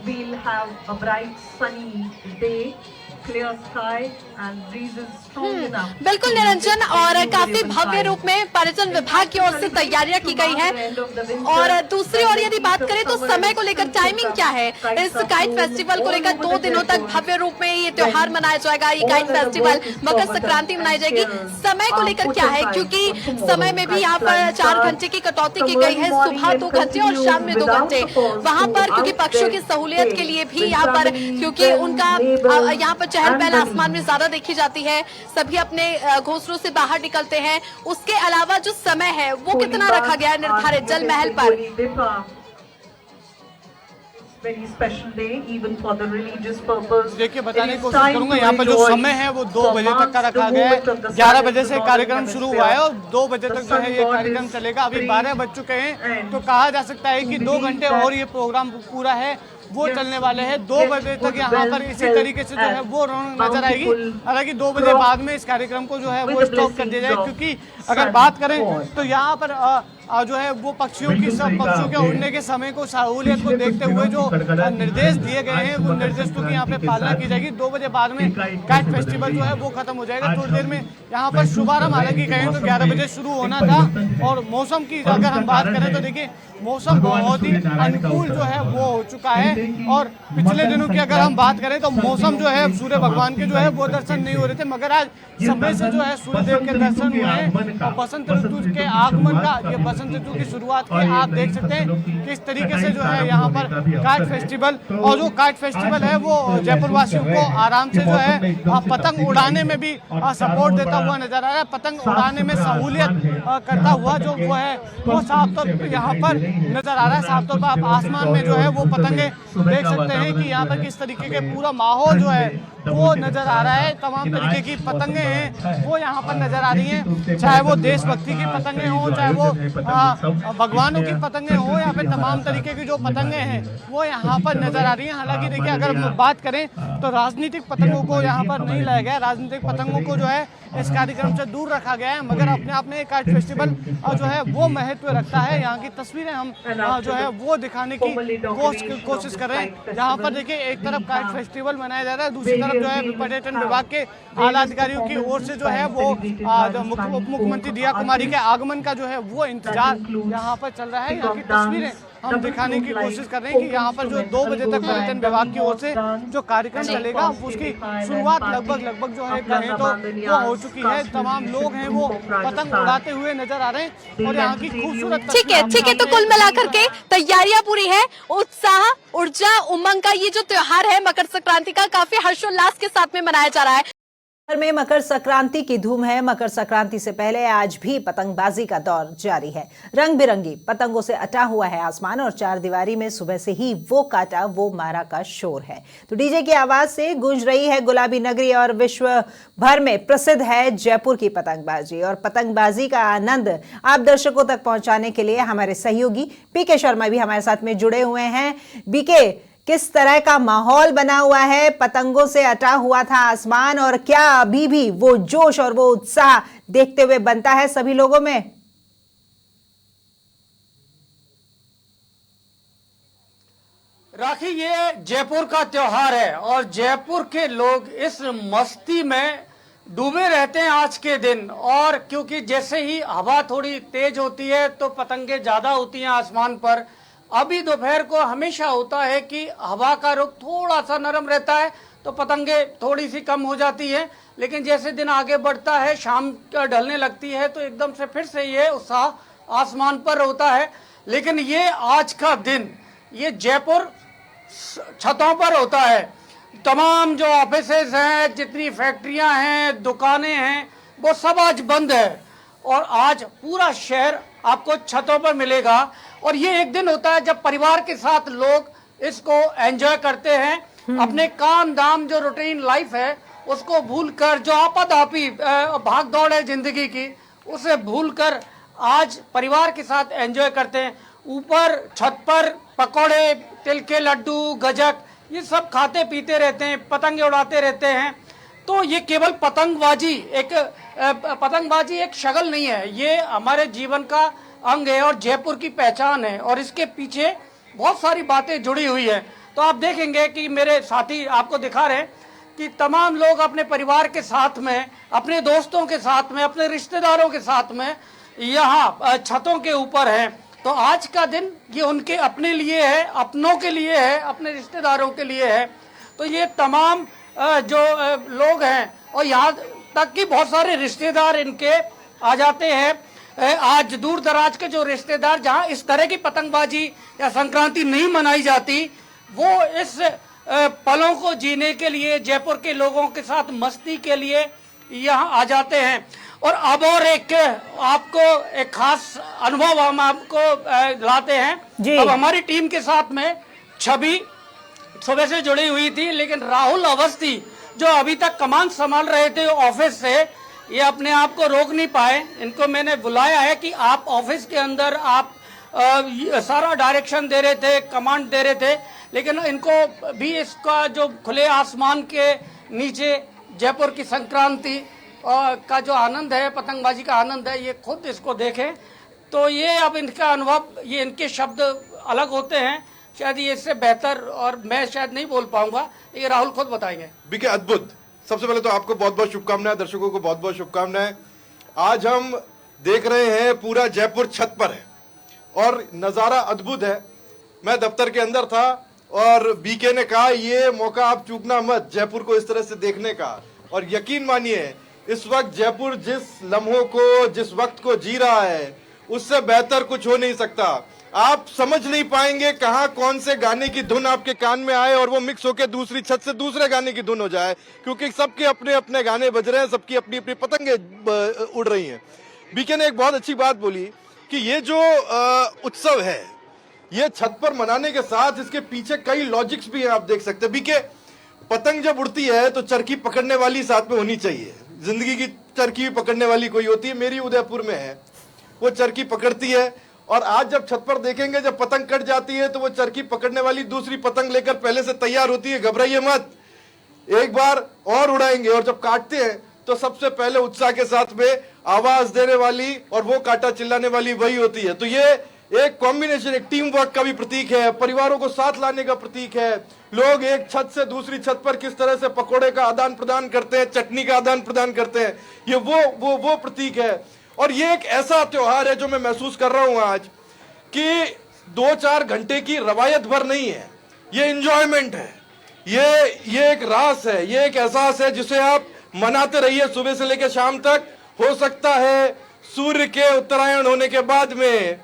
we'll have a bright sunny day, clear sky and breezes strong enough. बिल्कुल निरंजन, और काफी भव्य रूप में पर्यटन विभाग की ओर से तैयारियां की गई हैं। और दूसरी ओर यदि बात करें तो समय को लेकर टाइमिंग क्या है इस काइट फेस्टिवल को लेकर? 2 दिनों तक भव्य रूप में ये त्योहार मनाया जाएगा, ये काइट फेस्टिवल मकर संक्रांति मनाई जाएगी। समय को लेकर क्या है, क्योंकि समय में भी यहाँ पर 4 घंटे की कटौती की गई है, सुबह 2 घंटे और शाम में 2 घंटे। वहाँ पर क्योंकि पक्षियों की सहूलियत के लिए भी यहाँ पर, क्योंकि उनका यहाँ पर चहल पहल आसमान में ज्यादा देखी जाती है, सभी अपने घोंसलों से बाहर निकलते हैं। उसके अलावा जो समय है वो कितना रखा गया है निर्धारित जल महल पर? देखिए, बताने की कोशिश करूंगा। यहाँ पर जो समय है वो 2 बजे तक का रखा गया है। 11 बजे से कार्यक्रम शुरू हुआ है और 2 बजे तक जो है ये कार्यक्रम चलेगा। अभी 12 बज चुके हैं, तो कहा जा सकता है कि 2 घंटे और ये प्रोग्राम पूरा है वो चलने वाले हैं। 2 बजे तक यहाँ पर इसी तरीके से जो है वो रौनक नजर आएगी। हालांकि 2 बजे बाद में इस कार्यक्रम को जो है वो स्टॉप कर दिया जाए, क्योंकि अगर बात करें तो यहाँ पर जो है वो पक्षियों के उड़ने के समय को, सहूलियत को देखते हुए जो निर्देश दिए गए हैं वो निर्देशों की यहाँ पे पालना की जाएगी। 2 बजे बाद में काइट फेस्टिवल जो है वो खत्म हो जाएगा। थोड़ी देर में यहाँ पर शुभारंभ, हालांकि कहें तो 11 बजे शुरू होना था। और मौसम की अगर हम बात करें तो देखिए मौसम बहुत ही अनुकूल जो है वो हो चुका है। और पिछले दिनों की अगर हम बात करें तो मौसम जो है सूर्य भगवान के जो है वो दर्शन नहीं हो रहे थे, मगर आज समय से जो है सूर्य देव के दर्शन हुए हैं। और बसंत ऋतु के आगमन का, ये बसंत ऋतु की शुरुआत की आप देख सकते हैं किस तरीके से जो है यहाँ पर काइट फेस्टिवल, और जो काइट फेस्टिवल है वो जयपुर वासियों को आराम से जो है पतंग उड़ाने में भी सपोर्ट देता हुआ नजर आ रहा है। पतंग उड़ाने में सहूलियत करता हुआ जो वो है वो साफ तौर पर यहाँ पर नजर आ रहा है। साफ तौर पर आप आसमान में जो है वो पतंगे देख सकते हैं कि यहाँ पर किस तरीके के पूरा माहौल जो है वो नजर आ रहा है। तमाम तरीके की पतंगे हैं वो यहाँ पर नजर आ रही हैं, चाहे वो देशभक्ति की पतंगे हों, चाहे वो भगवानों की पतंगे हों, या फिर तमाम तरीके की जो पतंगे हैं वो यहाँ पर नजर आ रही हैं। हालांकि देखिए, अगर हम बात करें तो राजनीतिक पतंगों को यहाँ पर नहीं लाया गया, राजनीतिक पतंगों को जो है इस कार्यक्रम से दूर रखा गया है। मगर अपने आप में काइट फेस्टिवल जो है वो महत्व रखता है। यहाँ की तस्वीरें हम जो है वो दिखाने की कोशिश कर रहे हैं। जहाँ पर देखिए एक तरफ काइट फेस्टिवल मनाया जा रहा है, दूसरी तरफ जो है पर्यटन विभाग के आला अधिकारियों की ओर से जो है वो उप मुख्यमंत्री दिया कुमारी के आगमन का जो है वो इंतजार यहाँ पर चल रहा है। यहाँ की तस्वीरें हम दिखाने की कोशिश कर रहे हैं कि यहाँ पर जो 2 बजे तक पर्यटन विभाग की ओर से जो कार्यक्रम चलेगा उसकी शुरुआत लगभग जो है कहें तो वो हो चुकी है। तमाम लोग हैं वो पतंग उड़ाते हुए नजर आ रहे हैं और यहाँ की खूबसूरत ठीक है। तो कुल मिलाकर के तैयारियां पूरी है, उत्साह, ऊर्जा, उमंग का ये जो त्योहार है मकर संक्रांति का काफी हर्षोल्लास के साथ में मनाया जा रहा है। घर में मकर संक्रांति की धूम है। मकर संक्रांति से पहले आज भी पतंगबाजी का दौर जारी है। रंग बिरंगी पतंगों से अटा हुआ है आसमान और चार दीवारी में सुबह से ही वो काटा वो मारा का शोर है। तो डीजे की आवाज से गूंज रही है गुलाबी नगरी और विश्व भर में प्रसिद्ध है जयपुर की पतंगबाजी। और पतंगबाजी का आनंद आप दर्शकों तक पहुंचाने के लिए हमारे सहयोगी पीके शर्मा भी हमारे साथ में जुड़े हुए हैं। बीके, किस तरह का माहौल बना हुआ है? पतंगों से अटा हुआ था आसमान और क्या अभी भी वो जोश और वो उत्साह देखते हुए बनता है सभी लोगों में? राखी, ये जयपुर का त्योहार है और जयपुर के लोग इस मस्ती में डूबे रहते हैं आज के दिन। और क्योंकि जैसे ही हवा थोड़ी तेज होती है तो पतंगे ज्यादा होती हैं आसमान पर। अभी दोपहर को हमेशा होता है कि हवा का रुख थोड़ा सा नरम रहता है तो पतंगे थोड़ी सी कम हो जाती है, लेकिन जैसे दिन आगे बढ़ता है, शाम ढलने लगती है तो एकदम से फिर से ये उत्साह आसमान पर होता है। लेकिन ये आज का दिन ये जयपुर छतों पर होता है। तमाम जो ऑफिसेज हैं, जितनी फैक्ट्रियां हैं, दुकानें हैं, वो सब आज बंद है और आज पूरा शहर आपको छतों पर मिलेगा। और ये एक दिन होता है जब परिवार के साथ लोग इसको एंजॉय करते हैं। अपने काम दाम जो रूटीन लाइफ है उसको भूलकर, जो आपाधापी भाग दौड़ है जिंदगी की, उसे भूलकर आज परिवार के साथ एंजॉय करते हैं। ऊपर छत पर पकौड़े, तिल के लड्डू, गजक, ये सब खाते पीते रहते हैं, पतंगे उड़ाते रहते हैं। तो ये केवल पतंगबाजी एक शगल नहीं है, ये हमारे जीवन का अंग है और जयपुर की पहचान है और इसके पीछे बहुत सारी बातें जुड़ी हुई है। तो आप देखेंगे कि मेरे साथी आपको दिखा रहे हैं कि तमाम लोग अपने परिवार के साथ में, अपने दोस्तों के साथ में, अपने रिश्तेदारों के साथ में यहाँ छतों के ऊपर हैं। तो आज का दिन ये उनके अपने लिए है, अपनों के लिए है, अपने रिश्तेदारों के लिए है। तो ये तमाम जो लोग हैं और यहाँ तक कि बहुत सारे रिश्तेदार इनके आ जाते हैं। आज दूर दराज के जो रिश्तेदार जहाँ इस तरह की पतंगबाजी या संक्रांति नहीं मनाई जाती, वो इस पलों को जीने के लिए, जयपुर के लोगों के साथ मस्ती के लिए यहाँ आ जाते हैं। और अब और एक आपको एक खास अनुभव हम आपको लाते हैं। अब हमारी टीम के साथ में छवि सुबह से जुड़ी हुई थी, लेकिन राहुल अवस्थी जो अभी तक कमान संभाल रहे थे ऑफिस से, ये अपने आप को रोक नहीं पाए। इनको मैंने बुलाया है कि आप ऑफिस के अंदर आप सारा डायरेक्शन दे रहे थे, कमांड दे रहे थे, लेकिन इनको भी इसका जो खुले आसमान के नीचे जयपुर की संक्रांति का जो आनंद है, पतंगबाजी का आनंद है, ये खुद इसको देखें तो ये अब इनका अनुभव, ये इनके शब्द अलग होते हैं, शायद ये इससे बेहतर और मैं शायद नहीं बोल पाऊंगा, ये राहुल खुद बताएंगे। बीके, अद्भुत। सबसे पहले तो आपको बहुत बहुत शुभकामनाएं, दर्शकों को बहुत बहुत शुभकामनाएं। आज हम देख रहे हैं पूरा जयपुर छत पर है और नज़ारा अद्भुत है। मैं दफ्तर के अंदर था और बीके ने कहा ये मौका आप चूकना मत जयपुर को इस तरह से देखने का। और यकीन मानिए इस वक्त जयपुर जिस लम्हों को, जिस वक्त को जी रहा है, उससे बेहतर कुछ हो नहीं सकता। आप समझ नहीं पाएंगे कहां कौन से गाने की धुन आपके कान में आए और वो मिक्स होकर दूसरी छत से दूसरे गाने की धुन हो जाए, क्योंकि सबके अपने अपने गाने बज रहे हैं, सबकी अपनी अपनी पतंगे उड़ रही हैं। बीके ने एक बहुत अच्छी बात बोली कि ये जो उत्सव है ये छत पर मनाने के साथ इसके पीछे कई लॉजिक्स भी हैं, आप देख सकते हैं। बीके, पतंग जब उड़ती है तो चरखी पकड़ने वाली साथ में होनी चाहिए। जिंदगी की चरखी पकड़ने वाली कोई होती है, मेरी उदयपुर में है, वो चरखी पकड़ती है। और आज जब छत पर देखेंगे जब पतंग कट जाती है तो वो चरखी पकड़ने वाली दूसरी पतंग लेकर पहले से तैयार होती है, घबराइए मत, एक बार और उड़ाएंगे। और जब काटते हैं तो सबसे पहले उत्साह के साथ में आवाज देने वाली और वो काटा चिल्लाने वाली वही होती है। तो ये एक कॉम्बिनेशन, एक टीम वर्क का भी प्रतीक है, परिवारों को साथ लाने का प्रतीक है। लोग एक छत से दूसरी छत पर किस तरह से पकोड़े का आदान प्रदान करते हैं, चटनी का आदान प्रदान करते हैं, ये वो प्रतीक है। और ये एक ऐसा त्योहार है जो मैं महसूस कर रहा हूं आज कि 2-4 घंटे की रवायत भर नहीं है, ये एंजॉयमेंट है, ये एक रास है, ये एक एहसास है जिसे आप मनाते रहिए सुबह से लेकर शाम तक। हो सकता है सूर्य के उत्तरायण होने के बाद में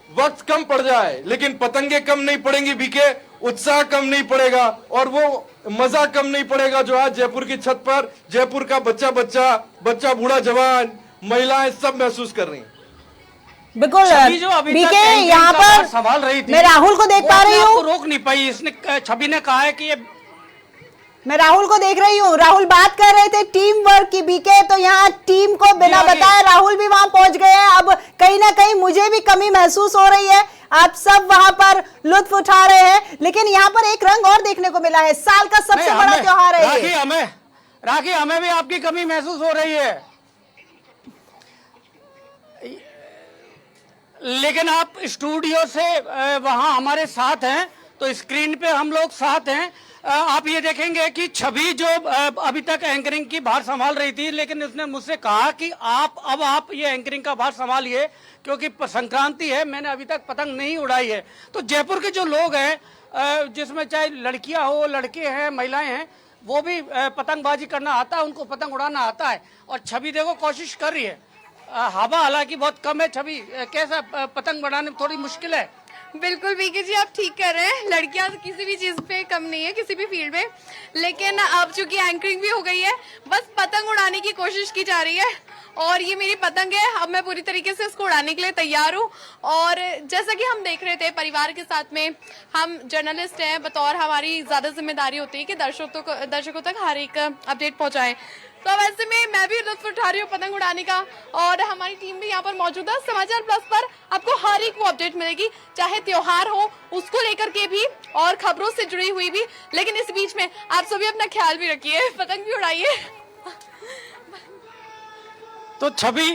वक्त कम पड़ जाए, लेकिन पतंगे कम नहीं पड़ेंगी बीके, उत्साह कम नहीं पड़ेगा और वो मजा कम नहीं पड़ेगा जो आज जयपुर की छत पर जयपुर का बच्चा बूढ़ा जवान महिलाएं सब महसूस कर रही हैं। बिल्कुल छवि जो अभी तक बीके एंकरिंग यहाँ का पर भार संभाल रही थी, मैं राहुल को देख वो पा अपने रही आप को हूँ। रोक नहीं पाई। इसने छवि ने कहा है कि ये मैं राहुल को देख रही हूँ। राहुल बात कर रहे थे टीम वर्क की बीके, तो यहाँ टीम को बिना बताए राहुल भी वहां पहुंच गए हैं। अब कहीं ना कहीं मुझे भी कमी महसूस हो रही है। आप सब वहां पर लुत्फ उठा रहे हैं, लेकिन यहाँ पर एक रंग और देखने को मिला है। साल का सबसे बड़ा त्योहार है ये। राखी हमें भी आपकी कमी महसूस हो रही है, लेकिन आप स्टूडियो से वहां हमारे साथ हैं, तो स्क्रीन पे हम लोग साथ हैं। आप ये देखेंगे कि छवि जो अभी तक एंकरिंग की भार संभाल रही थी, लेकिन उसने मुझसे कहा कि आप ये एंकरिंग का भार संभालिए, क्योंकि संक्रांति है, मैंने अभी तक पतंग नहीं उड़ाई है। तो जयपुर के जो लोग हैं, जिसमें चाहे लड़कियां हो, लड़के हैं, महिलाएं हैं, वो भी पतंगबाजी करना आता है, उनको पतंग उड़ाना आता है। और छवि देखो कोशिश कर रही है। हवा हालांकि बहुत कम है। छवि, कैसा पतंग बनाने में थोड़ी मुश्किल है? बिल्कुल बीके जी, आप ठीक कर रहे हैं। लड़कियां किसी भी चीज पे कम नहीं है, किसी भी फील्ड में, लेकिन अब चूंकि एंकरिंग भी हो गई है, बस पतंग उड़ाने की कोशिश की जा रही है। और ये मेरी पतंग है, अब मैं पूरी तरीके से इसको उड़ाने के लिए तैयार हूँ। और जैसा कि हम देख रहे थे, परिवार के साथ में हम जर्नलिस्ट हैं, बतौर हमारी ज्यादा जिम्मेदारी होती है कि दर्शकों तक हर एक अपडेट पहुंचाएं। तो वैसे में मैं भी लुत्फ उठा रही हूँ पतंग उड़ाने का, और हमारी टीम भी यहाँ पर मौजूद है। समाचार प्लस पर आपको हर एक वो अपडेट मिलेगी, चाहे त्योहार हो उसको लेकर के भी और खबरों से जुड़ी हुई भी। लेकिन इस बीच में आप सभी अपना ख्याल भी रखिए, पतंग भी उड़ाइए। तो छवि,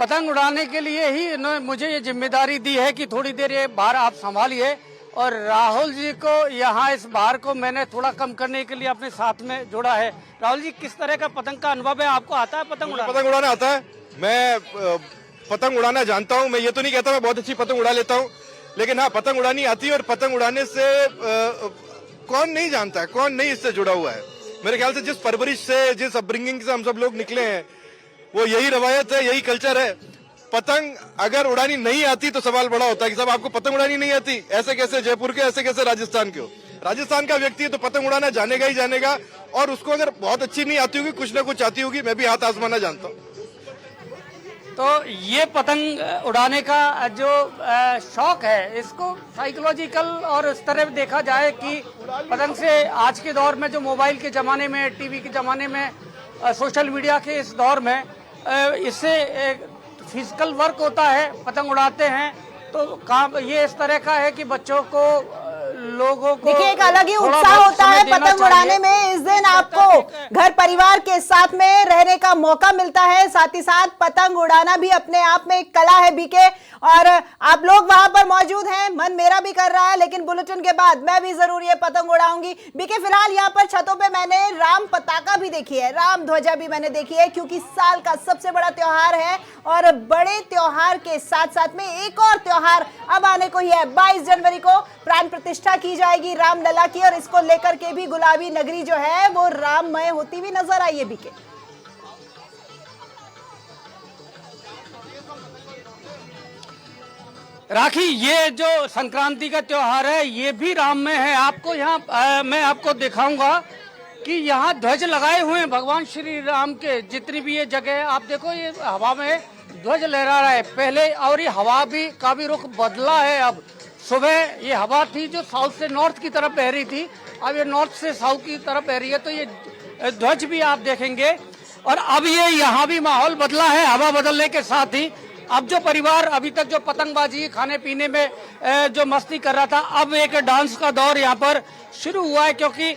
पतंग उड़ाने के लिए ही इन्होंने मुझे ये जिम्मेदारी दी है कि थोड़ी देर ये भार आप संभालिए। और राहुल जी को यहाँ इस भार को मैंने थोड़ा कम करने के लिए अपने साथ में जोड़ा है। राहुल जी, किस तरह का पतंग का अनुभव है? आपको आता है पतंग उड़ाना? पतंग उड़ाना आता है। मैं पतंग उड़ाना जानता हूँ। मैं ये तो नहीं कहता मैं बहुत अच्छी पतंग उड़ा लेता हूँ, लेकिन हाँ, पतंग उड़ानी आती है। और पतंग उड़ाने से कौन नहीं जानता है, कौन नहीं इससे जुड़ा हुआ है। मेरे ख्याल से जिस परवरिश से, जिस अपब्रिंगिंग से हम सब लोग निकले हैं, वो यही रवायत है, यही कल्चर है। पतंग अगर उड़ानी नहीं आती तो सवाल बड़ा होता है कि साहब आपको पतंग उड़ानी नहीं आती, ऐसे कैसे जयपुर के, ऐसे कैसे राजस्थान के हो। राजस्थान का व्यक्ति है तो पतंग उड़ाना जानेगा ही जानेगा, और उसको अगर बहुत अच्छी नहीं आती होगी, कुछ ना कुछ आती होगी। मैं भी हाथ आजमाना जानता हूँ। तो ये पतंग उड़ाने का जो शौक है, इसको साइकोलॉजिकल और इस तरह देखा जाए कि पतंग से आज के दौर में, जो मोबाइल के जमाने में, टीवी के जमाने में, सोशल मीडिया के इस दौर में, इससे फिजिकल वर्क होता है। पतंग उड़ाते हैं तो काम ये इस तरह का है कि बच्चों को, लोगों को देखिए, एक अलग ही उत्साह होता है पतंग उड़ाने में। इस दिन आपको घर परिवार के साथ में रहने का मौका मिलता है, साथ ही साथ पतंग उड़ाना भी अपने आप में एक कला है बीके। और आप लोग वहां पर मौजूद हैं, मन मेरा भी कर रहा है, लेकिन बुलेटिन के बाद मैं भी जरूर ये पतंग उड़ाऊंगी। बीके, फिलहाल यहाँ पर छतों पे मैंने राम पताका भी देखी है, राम ध्वजा भी मैंने देखी है, क्योंकि साल का सबसे बड़ा त्योहार है। और बड़े त्योहार के साथ साथ में एक और त्योहार अब आने को ही है। 22 जनवरी को प्राण प्रतिष्ठा की जाएगी रामलला की, और इसको लेकर के भी गुलाबी नगरी जो है वो राममय होती हुई नजर आई है बीके। राखी, ये जो संक्रांति का त्योहार है, ये भी राममय है। आपको यहाँ मैं आपको दिखाऊंगा कि यहाँ ध्वज लगाए हुए हैं भगवान श्री राम के। जितनी भी ये जगह है, आप देखो, ये हवा में ध्वज लहरा रहा है पहले, और ये हवा भी का भी रुख बदला है। अब सुबह ये हवा थी जो साउथ से नॉर्थ की तरफ बह रही थी, अब ये नॉर्थ से साउथ की तरफ बह रही है। तो ये ध्वज भी आप देखेंगे। और अब ये यहाँ भी माहौल बदला है, हवा बदलने के साथ ही अब जो परिवार अभी तक जो पतंगबाजी, खाने पीने में जो मस्ती कर रहा था, अब एक डांस का दौर यहाँ पर शुरू हुआ है। क्योंकि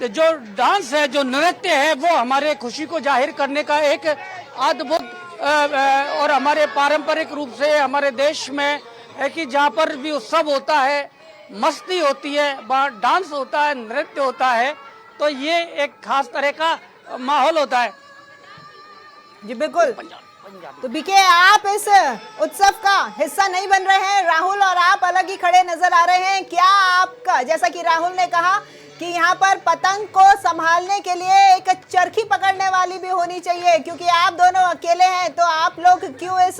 जो डांस है, जो नृत्य है, वो हमारे खुशी को जाहिर करने का एक अद्भुत और हमारे पारंपरिक रूप से हमारे देश में है कि जहाँ पर भी उत्सव होता है, मस्ती होती है, वहाँ डांस होता है, नृत्य होता है, तो ये एक खास तरह का माहौल होता है। जी बिल्कुल। तो बीके, आप इस उत्सव का हिस्सा नहीं बन रहे हैं, राहुल और आप अलग ही खड़े नजर आ रहे हैं। क्या आपका, जैसा कि राहुल ने कहा कि यहाँ पर पतंग को संभालने के लिए एक चरखी पकड़ने वाली भी होनी चाहिए, क्योंकि आप दोनों अकेले हैं, तो आप लोग क्यों इस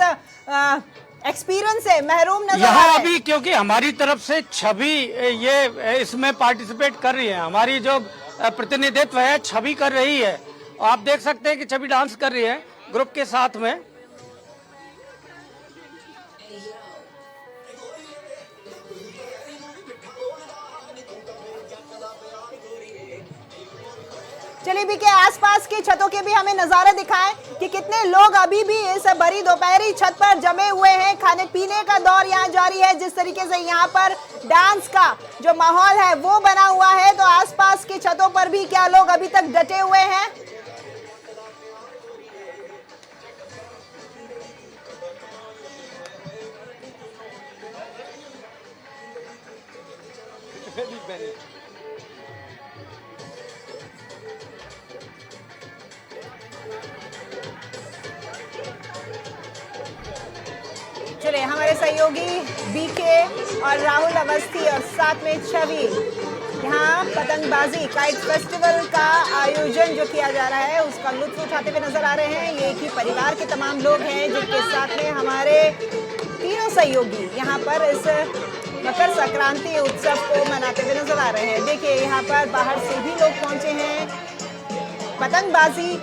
एक्सपीरियंस है, महरूम नजर आ यहाँ रहे हैं। अभी क्योंकि हमारी तरफ से छवि ये इसमें पार्टिसिपेट कर रही है, हमारी जो प्रतिनिधित्व है छवि कर रही है। आप देख सकते हैं कि छवि डांस कर रही है ग्रुप के साथ में। चलिए भी के आसपास की छतों के भी हमें नजारे दिखाएं कि कितने लोग अभी भी इस बड़ी दोपहरी छत पर जमे हुए हैं। खाने पीने का दौर यहाँ जारी है। जिस तरीके से यहाँ पर डांस का जो माहौल है वो बना हुआ है, तो आसपास की छतों पर भी क्या लोग अभी तक डटे हुए हैं? चलिए हमारे सहयोगी बीके और राहुल अवस्थी और साथ में छवि यहाँ पतंगबाजी काइट फेस्टिवल का आयोजन जो किया जा रहा है उसका लुत्फ उठाते हुए नजर आ रहे हैं। ये एक ही परिवार के तमाम लोग हैं जिनके साथ में हमारे तीनों सहयोगी यहाँ पर इस मकर संक्रांति उत्सव को मनाते हुए नजर आ रहे हैं। देखिए यहाँ पर बाहर से भी लोग पहुंचे हैं। पतंगबाजी,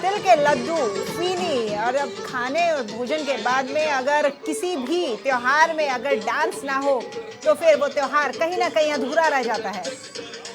तिल के लड्डू, फीनी और अब खाने और भोजन के बाद में अगर किसी भी त्योहार में अगर डांस ना हो तो फिर वो त्योहार कहीं ना कहीं अधूरा रह जाता है।